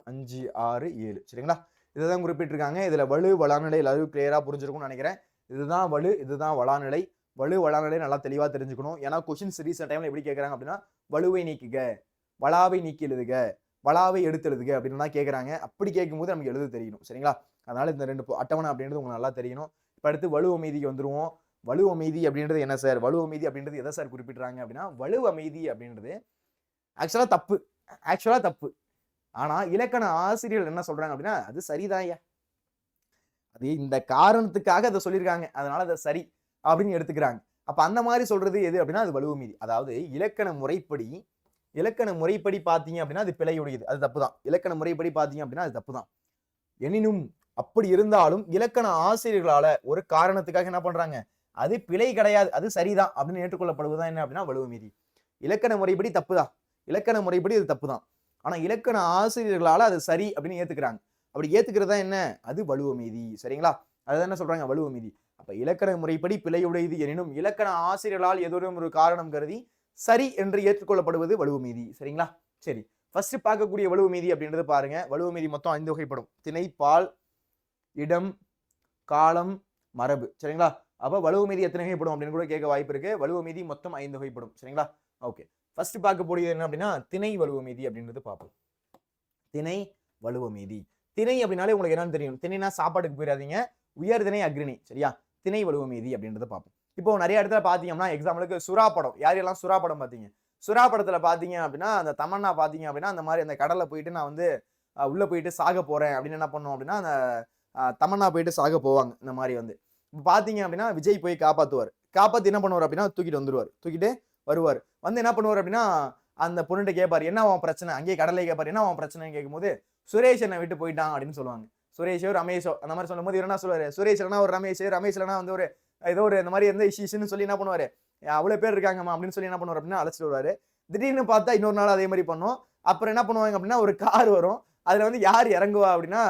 A: 5 6 7. சரிங்களா? இதுதான் குறிப்பிட்டிருக்காங்க. இதுல வலு வளாநிலை எல்லாரும் கிளியரா புரிஞ்சிருக்கும்னு நினைக்கிறேன். இதுதான் வலு, இதுதான் வளாநிலை. வலு வளாநிலை நல்லா தெளிவா தெரிஞ்சுக்கணும். ஏன்னா கொஸ்டின் சீரிஸ் டைம்ல எப்படி கேட்கறாங்க அப்படின்னா வலுவை நீக்குக, வளாவை நீக்கி எழுதுக, வளாவை எடுத்து எழுதுக அப்படின்னு தான் கேட்கறாங்க. அப்படி கேட்கும்போது நமக்கு எழுத தெரியணும். சரிங்களா? அதனால இந்த 2 அட்டவணை அப்படின்றது உங்களுக்கு நல்லா தெரியணும். இப்ப அடுத்து வலு அமைதிக்கு வந்துருவோம். வலு அமைதி அப்படின்றது என்ன சார்? வலு அமைதி அப்படின்றது எதை சார் குறிப்பிடுறாங்க அப்படின்னா, வலு அமைதி அப்படின்றது ஆக்சுவலா தப்பு. ஆக்சுவலா தப்பு. ஆனா இலக்கண ஆசிரியர்கள் என்ன சொல்றாங்க அப்படின்னா அது சரிதான்யா, அது இந்த காரணத்துக்காக அதை சொல்லியிருக்காங்க, அதனால அதை சரி அப்படின்னு எடுத்துக்கிறாங்க. அப்ப அந்த மாதிரி சொல்றது எது அப்படின்னா அது வலுவ மீதி. அதாவது இலக்கண முறைப்படி பாத்தீங்க அப்படின்னா அது பிழையுடையது, அது தப்புதான். இலக்கண முறைப்படி பாத்தீங்க அப்படின்னா அது தப்புதான். எனினும் அப்படி இருந்தாலும் இலக்கண ஆசிரியர்களால ஒரு காரணத்துக்காக என்ன பண்றாங்க, அது பிழை கிடையாது, அது சரிதான் அப்படின்னு ஏற்றுக்கொள்ளப்படுவதுதான் என்ன அப்படின்னா வலுவ மீதி. இலக்கண முறைப்படி தப்புதான், இலக்கண முறைப்படி அது தப்புதான். ஆனா இலக்கண ஆசிரியர்களால அது சரி அப்படின்னு ஏத்துக்கிறாங்க. அப்படி ஏத்துக்கிறதா என்ன? அது வலுவ மீதி. சரிங்களா? அதுதான் என்ன சொல்றாங்க? வலுவ மீதி. அப்ப இலக்கண முறைப்படி பிழையுடையது எனினும் இலக்கண ஆசிரியர்களால் ஏதோ ஒரு காரணம் கருதி சரி என்று ஏற்றுக்கொள்ளப்படுவது வலுவ மீதி. சரிங்களா? சரி, ஃபர்ஸ்ட் பார்க்கக்கூடிய வலுவ மீதி அப்படின்றது பாருங்க. வலுவ மீதி மொத்தம் 5 வகைப்படும். திணை, பால், இடம், காலம், மரபு. சரிங்களா? அப்ப வலுவ மீதி எத்தனை வகைப்படும் அப்படின்னு கூட கேட்க வாய்ப்பு இருக்கு. வலுவ மீதி மொத்தம் 5 வகைப்படும். சரிங்களா? ஓகே, ஃபர்ஸ்ட் பார்க்க போடியது என்ன அப்படின்னா திணை வலுவ மீதி அப்படின்றது பார்ப்போம். திணை வலுவ மீதி. திணை அப்படின்னாலே உங்களுக்கு என்னன்னு தெரியும். திணைனா சாப்பாட்டுக்கு போயிடாதீங்க, உயர் திணை அக்ரிணி. சரியா? திணை வலுவ மீதி அப்படின்றத பார்ப்போம். இப்போ நிறைய இடத்துல பாத்தீங்கன்னா எக்ஸாம்பிளுக்கு சுறா படம், யாரெல்லாம் சுறா படம் பாத்தீங்க? சுறா படத்துல பாத்தீங்க அப்படின்னா அந்த தமன்னா பாத்தீங்க அப்படின்னா அந்த மாதிரி அந்த கடல்ல போயிட்டு நான் வந்து உள்ள போயிட்டு சாக போறேன் அப்படின்னு என்ன பண்ணுவோம் அப்படின்னா அந்த தமன்னா போயிட்டு சாக போவாங்க. இந்த மாதிரி வந்து இப்போ பாத்தீங்க அப்படின்னா விஜய் போய் காப்பாத்துவார். காப்பாத்தி என்ன பண்ணுவார் அப்படின்னா தூக்கிட்டு வந்துருவார், தூக்கிட்டு வருவார். வந்து என்ன பண்ணுவார் அப்படின்னா அந்த பொண்ணுகிட்ட கேட்பாரு என்ன அவன் பிரச்சனை, அங்கேயே கடலை கேட்பாரு என்ன அவன் பிரச்சனைன்னு கேட்கும்போது சுரேஷ் என்னை விட்டு போயிட்டான் அப்படின்னு சொல்லுவாங்க. சுரேஷோ ரமேஷோ அந்த மாதிரி சொல்லும் போது என்ன சொல்லுவாரு, சுரேஷ் இல்லைனா ஒரு ரமேஷ், ரமேஷ் இல்லைனா வந்து ஒரு ஏதோ ஒரு இந்த மாதிரி எந்த இஷ்யூன்னு சொல்லி என்ன பண்ணுவாரு, அவ்வளவு பேர் இருக்காங்கம்மா அப்படின்னு சொல்லி என்ன பண்ணுவார் அப்படின்னா அழைச்சிட்டு வருவாரு. திடீர்னு பார்த்தா இன்னொரு நாள் அதே மாதிரி பண்ணும். அப்புறம் என்ன பண்ணுவாங்க அப்படின்னா ஒரு கார் வரும், அதுல வந்து யார் இறங்குவா அப்படின்னா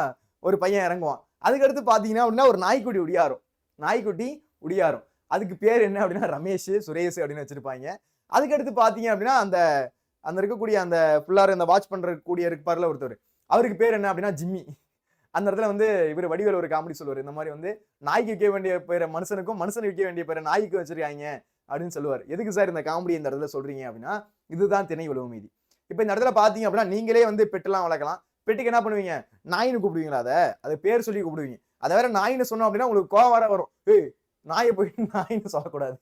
A: ஒரு பையன் இறங்குவான். அதுக்கடுத்து பாத்தீங்கன்னா அப்படின்னா ஒரு நாய்க்குட்டி உடியாரும், நாய்க்குட்டி உடியாரும். அதுக்கு பேர் என்ன அப்படின்னா ரமேஷ், சுரேஷ் அப்படின்னு வச்சிருப்பாங்க. அதுக்கடுத்து பாத்தீங்க அப்படின்னா அந்த அந்த இருக்கக்கூடிய அந்த ஃபுல்லார இந்த வாட்ச் பண்ற கூடிய இருப்பார்ல ஒருத்தர், அவருக்கு பேர் என்ன அப்படின்னா ஜிம்மி. அந்த இடத்துல வந்து இவர் வடிவேலு ஒரு காமெடி சொல்லுவாரு. இந்த மாதிரி வந்து நாய்க்கு வைக்க வேண்டிய பேரை மனுஷனுக்கும், மனுஷனுக்கு வைக்க வேண்டிய பேரை நாய்க்கு வச்சிருக்காங்க அப்படின்னு சொல்லுவார். எதுக்கு சார் இந்த காமெடி இந்த இடத்துல சொல்றீங்க அப்படின்னா, இதுதான் திணை உழவு மீதி. இப்ப இந்த இடத்துல பாத்தீங்க அப்படின்னா நீங்களே வந்து பெட்டெல்லாம் வளர்க்கலாம். பெட்டுக்கு என்ன பண்ணுவீங்க? நாயின்னு கூப்பிடுவீங்களா அத? அது பேர் சொல்லி கூப்பிடுவீங்க. அதை வேற நாயின்னு சொன்னோம் அப்படின்னா உங்களுக்கு கோவம் வர வரும். ஏய் நாயை போயிட்டு நாயின்னு சொல்லக்கூடாது.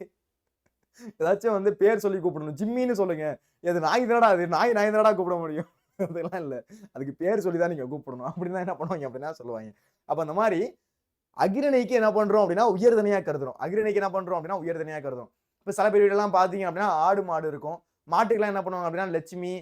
A: ஏதாச்சும் வந்து பேர் சொல்லி கூப்பிடணும். ஜிம்மின்னு சொல்லுங்க. அது நாய் தானடா, அது நாய் நாய் தானடா கூப்பிட முடியும். அதெல்லாம் இல்ல. அதுக்கு பேர் சொல்லி தான் நீங்க கூப்பிடணும். அப்படின்னா என்ன பண்ணுவாங்க அப்படின்னா சொல்லுவாங்க. அப்ப அந்த மாதிரி அக்ரிணைக்கு என்ன பண்றோம் அப்படின்னா உயர்தனையா கருதுறோம். அக்ரிணைக்கு என்ன பண்றோம் அப்படின்னா உயர்தனையா கருதுறோம். இப்ப சில பேர் வீடெல்லாம் பாத்தீங்க அப்படின்னா ஆடு மாடு இருக்கும். மாட்டுக்கெல்லாம் என்ன பண்ணுவாங்க அப்படின்னா லட்சுமி,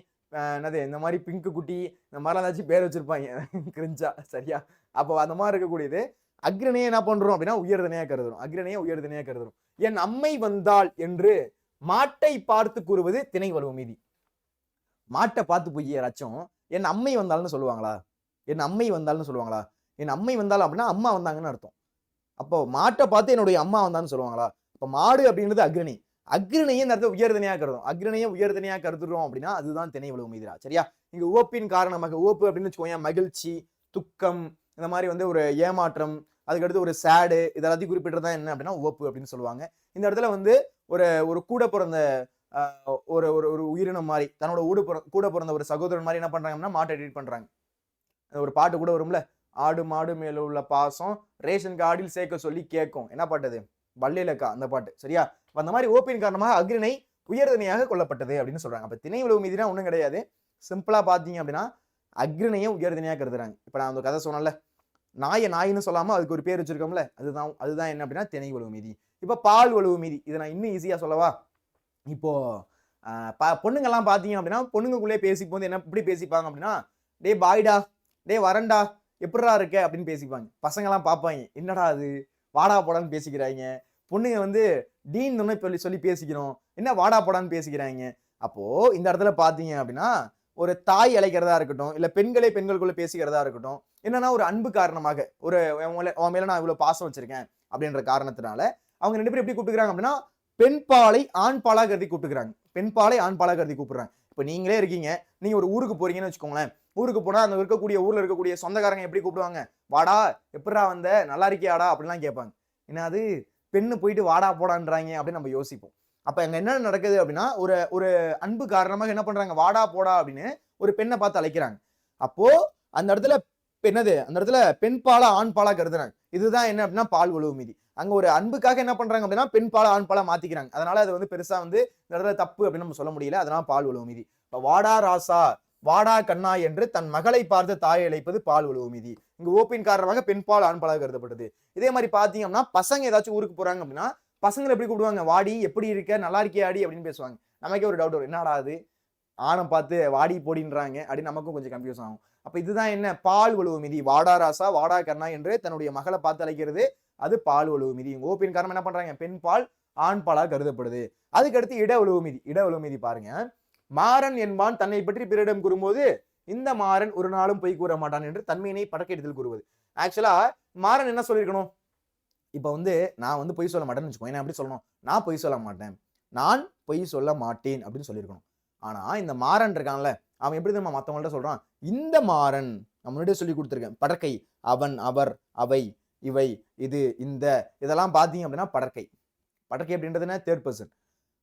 A: என்னது இந்த மாதிரி பிங்க் குட்டி இந்த மாதிரிலாம் ஏதாச்சும் பேர் வச்சிருப்பாங்க. கிரிஞ்சா சரியா? அப்போ அந்த மாதிரி இருக்கக்கூடியது அக்ரிணையை என்ன பண்றோம் அப்படின்னா உயர்தனையா கருதுறோம். அக்ரிணையை உயர்தனையா கருதுறோம். என் அம்மை வந்தாள் என்று மாட்டை பார்த்து கூறுவது திணை வலுவு மீதி. மாட்டை பார்த்து போய் யாராச்சும் என் அம்மை வந்தாள்னு சொல்லுவாங்களா? என் அம்மை வந்தாள்னு சொல்லுவாங்களா? என் அம்மை வந்தாள் அப்படின்னா அம்மா வந்தாங்கன்னு அர்த்தம். அப்போ மாட்டை பார்த்து என்னுடைய அம்மா வந்தான்னு சொல்லுவாங்களா? அப்ப மாடு அப்படின்றது அக்ரிணை. அக்ரிணையை இந்த இடத்துல உயர்தனையா கருதும். அக்ரிணையை உயர்தனையா கருதுறோம் அப்படின்னா அதுதான் திணை வலுவு மீதிரா. சரியா? இங்க உவப்பின் காரணமாக உவப்பு அப்படின்னு வச்சுக்கோங்க, மகிழ்ச்சி, துக்கம், இந்த மாதிரி வந்து ஒரு ஏமாற்றம், அதுக்கடுத்து ஒரு சேடு, இதெல்லாத்தையும் குறிப்பிட்டதான் என்ன அப்படின்னா உவப்பு அப்படின்னு சொல்லுவாங்க. இந்த இடத்துல வந்து ஒரு ஒரு கூட பிறந்த ஒரு ஒரு ஒரு உயிரினம் மாதிரி தன்னோட கூட பிறந்த ஒரு சகோதரன் மாதிரி என்ன பண்றாங்கன்னா மாட்டை ட்ரீட் பண்றாங்க. ஒரு பாட்டு கூட வரும்ல, ஆடு மாடு மேல உள்ள பாசம் ரேஷன் கார்டில் சேர்க்க சொல்லி கேட்கும். என்ன பாட்டது? வள்ளிலக்கா அந்த பாட்டு. சரியா? அந்த மாதிரி ஓப்பின் காரணமாக அக்ரிணை உயர்தனையாக கொல்லப்பட்டது அப்படின்னு சொல்றாங்க. அப்ப திணை உழவு மீதினா ஒண்ணும் கிடையாது. சிம்பிளா பாத்தீங்க அப்படின்னா அக்ரிணையை உயர்தனையாக கருதுறாங்க. இப்ப நான் அந்த கதை சொன்னேன்ல, நாயை நாயின்னு சொல்லாம அதுக்கு ஒரு பேர் வச்சிருக்கோம்ல, அதுதான் என்ன அப்படின்னா திணை உழவு மீதி. இப்ப பால் உழவு மீதி. இதை நான் இன்னும் ஈஸியா சொல்லவா? இப்போ பொண்ணுங்கெல்லாம் பாத்தீங்க அப்படின்னா பொண்ணுங்களுக்குள்ளே பேசிப்போது என்ன எப்படி பேசிப்பாங்க அப்படின்னா, டே பாய்டா, டே வரண்டா, எப்படிடா இருக்க அப்படின்னு பேசிப்பாங்க. பசங்கெல்லாம் பார்ப்பாங்க, என்னடா அது வாடா போடான்னு பேசிக்கிறாங்க. பொண்ணுங்க வந்து டீன் சொல்லி பேசிக்கிறோம், என்ன வாடா போடான்னு பேசிக்கிறாங்க. அப்போ இந்த இடத்துல பாத்தீங்க அப்படின்னா ஒரு தாய் அழைக்கிறதா இருக்கட்டும், இல்ல பெண்களே பெண்களுக்குள்ள பேசிக்கிறதா இருக்கட்டும், என்னன்னா ஒரு அன்பு காரணமாக ஒரு உன் மேல நான் இவ்வளவு பாசம் வச்சிருக்கேன் அப்படின்ற காரணத்தினால அவங்க ரெண்டு பேரும் எப்படி கூப்பிட்டுக்கிறாங்க அப்படின்னா பெண் பாலை ஆண் பாலா கருதி கூப்பிட்டுக்கிறாங்க. பெண் பாலை ஆண் பாலா கருதி கூப்பிடுறாங்க. இப்ப நீங்களே இருக்கீங்க, நீங்க ஒரு ஊருக்கு போறீங்கன்னு வச்சுக்கோங்களேன். ஊருக்கு போனா அந்த இருக்கக்கூடிய ஊர்ல இருக்கக்கூடிய சொந்தக்காரங்க எப்படி கூப்பிடுவாங்க? வாடா, எப்படா வந்த, நல்லா இருக்கியாடா அப்படிலாம் கேட்பாங்க. என்னது பெண்ணு போயிட்டு வாடா போடான்றாங்க அப்படின்னு நம்ம யோசிப்போம். அப்ப அங்க என்ன நடக்குது அப்படின்னா ஒரு ஒரு அன்பு காரணமாக என்ன பண்றாங்க? வாடா போடா அப்படின்னு ஒரு பெண்ணை பார்த்து அழைக்கிறாங்க. அப்போ அந்த இடத்துல என்னது? அந்த இடத்துல பெண் பாலா ஆண் பாலா கருதுறாங்க. இதுதான் என்ன அப்படின்னா பால் உழவு மீதி. அங்க ஒரு அன்புக்காக என்ன பண்றாங்க அப்படின்னா பெண் பாலா ஆண் பாலா மாத்திக்கிறாங்க. அதனால அது வந்து பெருசா வந்து இந்த இடத்துல தப்பு அப்படின்னு நம்ம சொல்ல முடியல. அதனால பால் உழவு மீதி. வாடா ராசா, வாடா கண்ணா என்று தன் மகளை பார்த்து தாயை அழைப்பது பால் உழவு மீதி. இங்க ஓப்பின் காரணமாக பெண் பால் ஆண் பாலாக கருதப்பட்டது. இதே மாதிரி பாத்தீங்கன்னா பசங்க ஏதாச்சும் ஊருக்கு போறாங்க அப்படின்னா பசங்களை எப்படி கூப்பிடுவாங்க? வாடி, எப்படி இருக்க, நல்லா இருக்கியாடி அப்படின்னு பேசுவாங்க. நமக்கே ஒரு டவுட் வரும், என்னடா அது ஆணை பார்த்து வாடி போடின்றாங்க அப்படின்னு நமக்கும் கொஞ்சம் கன்ஃபியூஸ் ஆகும். அப்ப இதுதான் என்ன? பால் உழவு மீதி. வாடா ராசா, வாடா கண்ணா என்று தன்னுடைய மகளை பார்த்து அழைக்கிறது அது பால் உழவு மீதி. ஓப்பின் காரணம் என்ன பண்றாங்க? பெண் பால் ஆண் பாலா கருதப்படுது. அதுக்கடுத்து இட உழவு மீதி. இட உழவு மீதி பாருங்க, மாறன் என்பான் தன்னை பற்றி பிறரிடம் கூறும்போது இந்த மாறன் ஒரு நாளும் பொய் கூற மாட்டான் என்று தன்மையினை படக்கெடுத்தல் கூறுவது. ஆக்சுவலா மாறன் என்ன சொல்லியிருக்கணும்? இப்ப வந்து நான் வந்து பொய் சொல்ல மாட்டேன்னு வச்சுக்கோ, என்ன எப்படி சொல்லணும்? நான் பொய் சொல்ல மாட்டேன், நான் பொய் சொல்ல மாட்டேன் அப்படின்னு சொல்லியிருக்கணும். ஆனா இந்த மாறன் இருக்கான்ல, அவன் எப்படி தெரியுமா மத்தவங்கள்ட்ட சொல்றான்? இந்த மாறன் நான் முன்னாடியே சொல்லி கொடுத்துருக்கேன். படற்கை, அவன், அவர், அவை, இவை, இது, இந்த, இதெல்லாம் பாத்தீங்க அப்படின்னா படற்கை. படற்கை அப்படின்றது என்ன? Third person.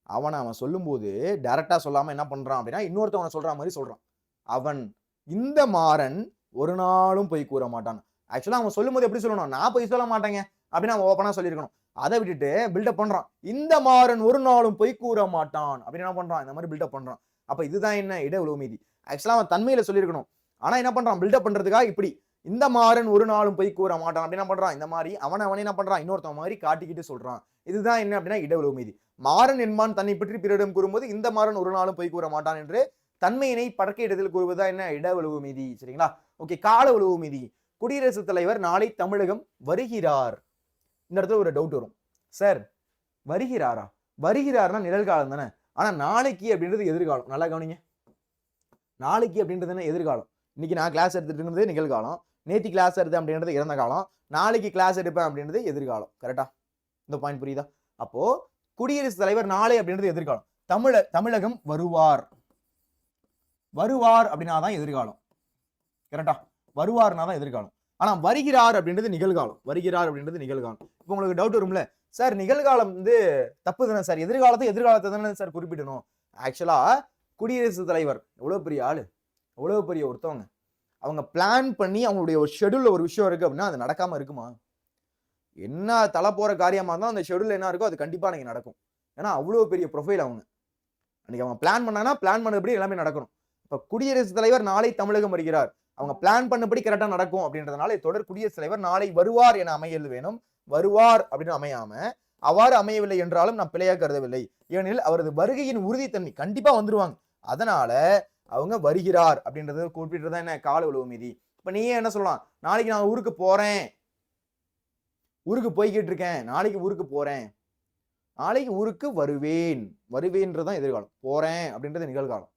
A: அவன் சொல்லும்போது டைரக்டா சொல்லாம என்ன பண்றான் அப்படின்னா இன்னொருத்தவனை சொல்ற மாதிரி சொல்றான். அவன், இந்த மாறன் ஒரு நாளும் பொய் கூற மாட்டான். ஆக்சுவலா அவன் சொல்லும்போது எப்படி சொல்லணும்? நான் பொய் சொல்ல மாட்டேங்க அப்படின்னு அவன் ஓப்பனா சொல்லியிருக்கணும். அதை விட்டுட்டு பில்டப் பண்றான், இந்த மாறன் ஒரு நாளும் பொய் கூற மாட்டான் அப்படின்னு என்ன பண்றான்? இந்த மாதிரி பில்டப் பண்றான். அப்ப இதுதான் என்ன? இட உழவு மீதி. ஆக்சுவலா அவன் தன்மையில சொல்லியிருக்கணும். ஆனா என்ன பண்றான்? பில்டப் பண்றதுக்காக இப்படி இந்த மாறன் ஒரு நாளும் பொய் கூற மாட்டான் அப்படின்னு என்ன பண்றான்? இந்த மாதிரி அவனை என்ன பண்றான்? இன்னொருத்தவன் மாதிரி காட்டிக்கிட்டு சொல்றான். இதுதான் என்ன அப்படின்னா இட உழவு மீதி. மாறன் என்பான் தன்னை பற்றி பிறரிடம் கூறும்போது இந்த மாறன் ஒரு நாளும் பொய் கூற மாட்டான் என்று தன்மையினை படக்கையிடத்தில் கூறுவதா என்ன? இட உழவு மீதி. சரிங்களா? ஓகே. கால உழவு மீதி. குடியரசுத் தலைவர் நாளை தமிழகம் வருகிறார். இந்த இடத்துல ஒரு டவுட் வரும், சார் வருகிறாரா? வருகிறார்னா நிகழ்காலம் தானே, ஆனா நாளைக்கு அப்படின்றது எதிர்காலம். நல்லா கவனிங்க, நாளைக்கு அப்படின்றது என்ன? எதிர்காலம். இன்னைக்கு நான் கிளாஸ் எடுத்துட்டு இருக்கிறது நிகழ்காலம், நேத்தி கிளாஸ் எடுத்தேன் அப்படின்றது இறந்த காலம், நாளைக்கு கிளாஸ் எடுப்பேன் அப்படின்றது எதிர்காலம். கரெக்டா? இந்த பாயிண்ட் புரியுதா? அப்போ குடியரசுத் தலைவர் நாளை அப்படின்றது எதிர்காலம். தமிழகம் வருவார். வருவார் அப்படின்னா தான் எதிர்காலம். கரெக்டா? வருவார்னா தான் எதிர்காலம். ஆனா வருகிறார் அப்படின்றது நிகழ்காலம். வருகிறார் அப்படின்றது நிகழ்காலம். இப்போ உங்களுக்கு டவுட் வரும்ல, சார் நிகழ்காலம் வந்து தப்பு தானே சார், எதிர்காலத்தை தானே சார் குறிப்பிடணும். ஆக்சுவலா குடியரசுத் தலைவர் எவ்வளவு பெரிய ஆளு, எவ்வளவு பெரிய ஒருத்தவங்க. அவங்க பிளான் பண்ணி அவங்களுடைய ஒரு ஷெட்யூல்ல ஒரு விஷயம் இருக்கு அப்படின்னா அது நடக்காம இருக்குமா? என்ன தலை போற காரியமா இருந்தா அந்த ஷெட்யூல்ல என்ன இருக்கோ அது கண்டிப்பா அன்னைக்கு நடக்கும். ஏன்னா அவ்வளவு பெரிய ப்ரொஃபைல் அவங்க. அன்னைக்கு அவங்க பிளான் பண்ணாங்கன்னா பிளான் பண்ணபடி எல்லாமே நடக்கணும். இப்ப குடியரசுத் தலைவர் நாளை தமிழகம் வருகிறார், அவங்க பிளான் பண்ணபடி கரெக்டா நடக்கும் அப்படின்றதுனால தொடர் குடியரசுத் தலைவர் நாளை வருவார் என அமையல் வேணும். வருவார் அப்படின்னு அமையாம அவ்வாறு அமையவில்லை என்றாலும் நான் பிழையாக கருதவில்லை. ஏனெனில் அவரது வருகையின் உறுதித்தன்மை கண்டிப்பா வந்துருவாங்க. அதனால அவங்க வருகிறார் அப்படின்றத குறிப்பிட்டதா என்ன கால உளவு மீதி. இப்ப நீயே என்ன சொல்லலாம், நாளைக்கு நான் ஊருக்கு போறேன், ஊருக்கு போய்கிட்டு இருக்கேன், நாளைக்கு ஊருக்கு போறேன், நாளைக்கு ஊருக்கு வருவேன், வருவேன்றதான் எதிர்காலம், போறேன் அப்படின்றது நிகழ்காலம்.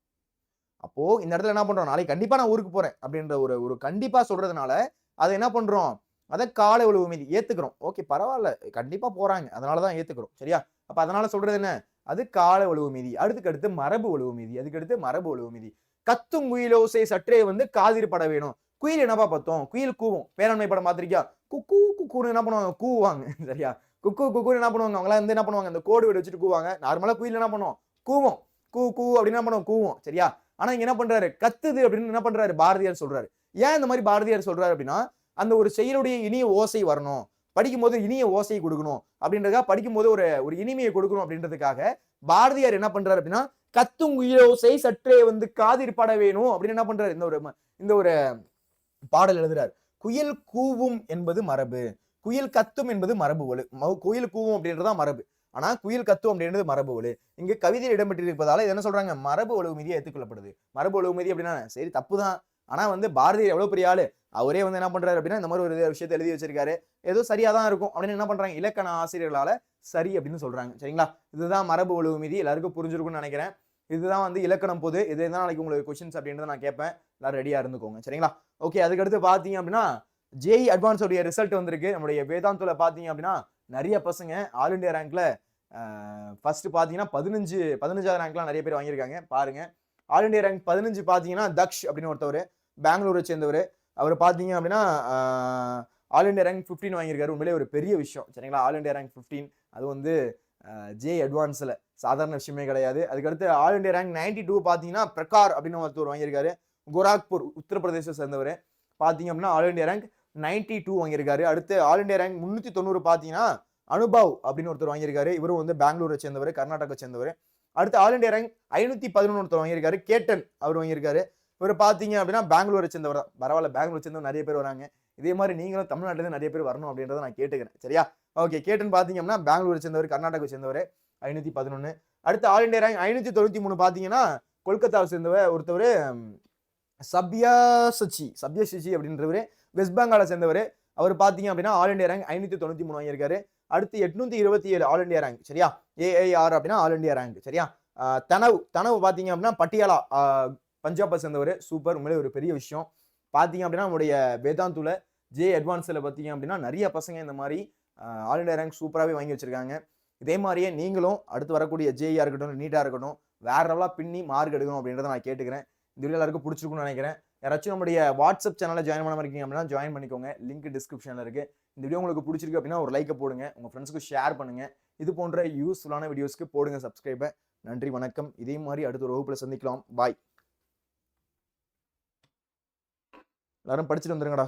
A: அப்போ இந்த இடத்துல என்ன பண்றோம், நாளைக்கு கண்டிப்பா நான் ஊருக்கு போறேன் அப்படின்ற ஒரு கண்டிப்பா சொல்றதுனால அதை என்ன பண்றோம், அதை கால உளவு மீதி ஏத்துக்கிறோம். ஓகே பரவாயில்ல, கண்டிப்பா போறாங்க, அதனாலதான் ஏத்துக்கிறோம். சரியா? அப்ப அதனால சொல்றது என்ன, அது கால உளவு மீதி. அடுத்து மரபு உளவு மீதி. அதுக்கடுத்து மரபு உளவு மீதி. கத்தும் குயிலோசை சற்றே வந்து காதில் பட வேணும். குயில் என்னப்பா பத்தோம், குயில் கூவும். பேரண்மை படம் பார்த்திருக்கியா, குக்கு குக்குன்னு என்ன பண்ணுவாங்க, கூவாங்க. சரியா? குக்கு குக்குன்னு என்ன பண்ணுவாங்க, அவங்களாம் வந்து என்ன பண்ணுவாங்க, இந்த கோடு வீடு வச்சுட்டு கூவாங்க. நார்மலா குயில் என்ன பண்ணுவோம், கூவும். கூ கூ அப்படின்னு என்ன பண்ணுவோம், கூவும். சரியா? ஆனா இங்க என்ன பண்றாரு, கத்துது அப்படின்னு என்ன பண்றாரு, பாரதியார் சொல்றாரு. ஏன் இந்த மாதிரி பாரதியார் சொல்றாரு அப்படின்னா, அந்த ஒரு செயலுடைய இனிய ஓசை வரணும், படிக்கும் போது இனிய ஓசையை கொடுக்கணும் அப்படின்றதுக்காக, படிக்கும் போது ஒரு இனிமையை கொடுக்கணும் அப்படின்றதுக்காக பாரதியார் என்ன பண்றாரு அப்படின்னா, கத்தும் குயிலோசை சற்றே வந்து காதில் பட வேணும் அப்படின்னு என்ன பண்றாரு, இந்த ஒரு பாடல் எழுதுறாரு. குயில் கூவும் என்பது மரபு, குயில் கத்தும் என்பது மரபு ஒலு. குயில் கூவும் அப்படின்றதான் மரபு, ஆனா குயில் கத்தும் அப்படின்றது மரபு ஒலு. இங்க கவிதையில் இடம்பெற்றிருப்பதால என்ன சொல்றாங்க, மரபு ஒழுவு மீதியை ஏற்றுக்கொள்ளப்படுது. மரபு ஒழுவு மீதி அப்படின்னா சரி தப்புதான், ஆனா வந்து பாரதியார் எவ்வளவு பெரிய ஆளு, அவரே வந்து என்ன பண்றாரு அப்படின்னா இந்த மாதிரி ஒரு விஷயத்தை எழுதி வச்சிருக்காரு, ஏதோ சரியா தான் இருக்கும் அப்படின்னு என்ன பண்றாங்க, இலக்கண ஆசிரியர்களால சரி அப்படின்னு சொல்றாங்க. சரிங்களா? இதுதான் மரபு ஒழுவு மீதி. எல்லாருக்கும் புரிஞ்சிருக்கும்னு நினைக்கிறேன். இதுதான் வந்து இலக்கணம் பொது. இதுதான் நாளைக்கு உங்களுக்கு கொஸ்டின்ஸ் அப்படின்றத நான் கேட்பேன். எல்லாரும் ரெடியா இருந்துக்கோங்க. சரிங்களா? ஓகே, அதுக்கடுத்து பாத்தீங்க அப்படின்னா ஜேஇ அட்வான்ஸ் உடைய ரிசல்ட் வந்திருக்கு. நம்முடைய வேதாந்தூல பாத்தீங்க அப்படின்னா நிறைய பசங்க ஆல் இண்டியா ரேங்க்ல ஃபர்ஸ்ட் பாத்தீங்கன்னா 15வது ரேங்க்லாம் நிறைய பேர் வாங்கியிருக்காங்க. பாருங்க, ஆல் இண்டியா ரேங்க் 15 பாத்தீங்கன்னா தக்ஷ் அப்படின்னு ஒருத்தவர், பெங்களூரை சேர்ந்தவர். அவர் பாத்தீங்க அப்படின்னா ஆல் இண்டியா ரேங்க் 15 வாங்கியிருக்காரு. உண்மையிலே ஒரு பெரிய விஷயம். சரிங்களா? ஆல் இண்டியா ரேங்க் 15 அது வந்து ஜேஇ அட்வான்ஸ்ல சாதாரண விஷயமே கிடையாது. அதுக்கடுத்து ஆல் இண்டியா ரேங்க் 92 பாத்தீங்கன்னா பிரகார் அப்படின்னு ஒருத்தர் வாங்கியிருக்காரு. கோரக்பூர் உத்தரப்பிரதேச சேர்ந்தவர். பாத்தீங்க அப்படின்னா ஆல் இண்டியா ரேங்க் 92 வாங்கியிருக்காரு. அடுத்து ஆல் இண்டியா ரேங்க் 390 பாத்தீங்கன்னா அனுபவ் அப்படின்னு ஒருத்தர் வாங்கியிருக்காரு. இவரும் வந்து பெங்களூரை சேர்ந்தவர், கர்நாடகா சேர்ந்தவர். அடுத்து ஆல் இண்டியா ரேங்க் 511 ஒருத்தர் வாங்கியிருக்காரு. கேட்டன் அவர் வாங்கியிருக்காரு. இவர் பாத்தீங்க அப்படின்னா பெங்களூரை சேர்ந்தவர் தான். பரவாயில்ல, பெங்களூர் சேர்ந்தவர் நிறைய பேர் வராங்க. இதே மாதிரி நீங்களும் தமிழ்நாட்டில இருந்து நிறைய பேர் வரணும் அப்படின்றத நான் கேட்டுக்கிறேன். சரியா? ஓகே, கேட்டன் பாத்தீங்க அப்படின்னா பெங்களூரை சேர்ந்தவர், கர்நாடகா சேர்ந்தவர், 511. அடுத்து ஆல் இண்டியா ரேங்க் 593 பாத்தீங்கன்னா கொல்கத்தாவை சேர்ந்தவர் ஒருத்தவர், சப்யசச்சி அப்படின்றவரு, வெஸ்ட் பெங்காலை சேர்ந்தவர். அவர் பாத்தீங்க அப்படின்னா ஆல் இண்டியா ரேங்க் 593 வாங்கியிருக்காரு. அடுத்து 827 ஆல் இண்டியா ரேங்க். சரியா? ஏஐஆர் அப்படின்னா ஆல் இண்டியா ரேங்க். சரியா? தனவு பாத்தீங்க அப்படின்னா பட்டியாலா பஞ்சாபை சேர்ந்தவர். சூப்பர், உண்மையிலே ஒரு பெரிய விஷயம். பாத்தீங்க அப்படின்னா நம்முடைய வேதாந்தூல ஜே அட்வான்ஸ்ல பாத்தீங்க அப்படின்னா நிறைய பசங்க இந்த மாதிரி ஆல் இண்டியா ரேங்க் சூப்பராகவே வாங்கி வச்சிருக்காங்க. இதே மாதிரியே நீங்களும் அடுத்து வரக்கூடிய ஜேஇஆ இருக்கட்டும், நீட்டா இருக்கட்டும், வேற லெவலா பின்னி மார்க் எடுக்கணும் அப்படின்றத நான் கேட்டுக்கிறேன். இந்த வீடியோ எல்லாருக்கும் பிடிச்சிருக்கும்னு நினைக்கிறேன். யாராச்சும் நம்முடைய வாட்ஸ்அப் சேனலை ஜாயின் பண்ணாம இருக்கீங்க அப்படின்னா ஜாயின் பண்ணிக்கோங்க. லிங்க் டிஸ்கிரிப்ஷன்ல இருக்கு. இந்த வீடியோ உங்களுக்கு பிடிச்சிருக்கு அப்படின்னா ஒரு லைக்கை போடுங்க, உங்க ஃப்ரெண்ட்ஸ்க்கு ஷேர் பண்ணுங்க. இது போன்ற யூஸ்ஃபுல்லான வீடியோஸ்க்கு போடுங்க சப்ஸ்கிரைபை. நன்றி, வணக்கம். இதே மாதிரி அடுத்த ஒரு வகுப்புல சந்திக்கலாம். பாய். எல்லாரும் படிச்சுட்டு வந்துருங்கடா.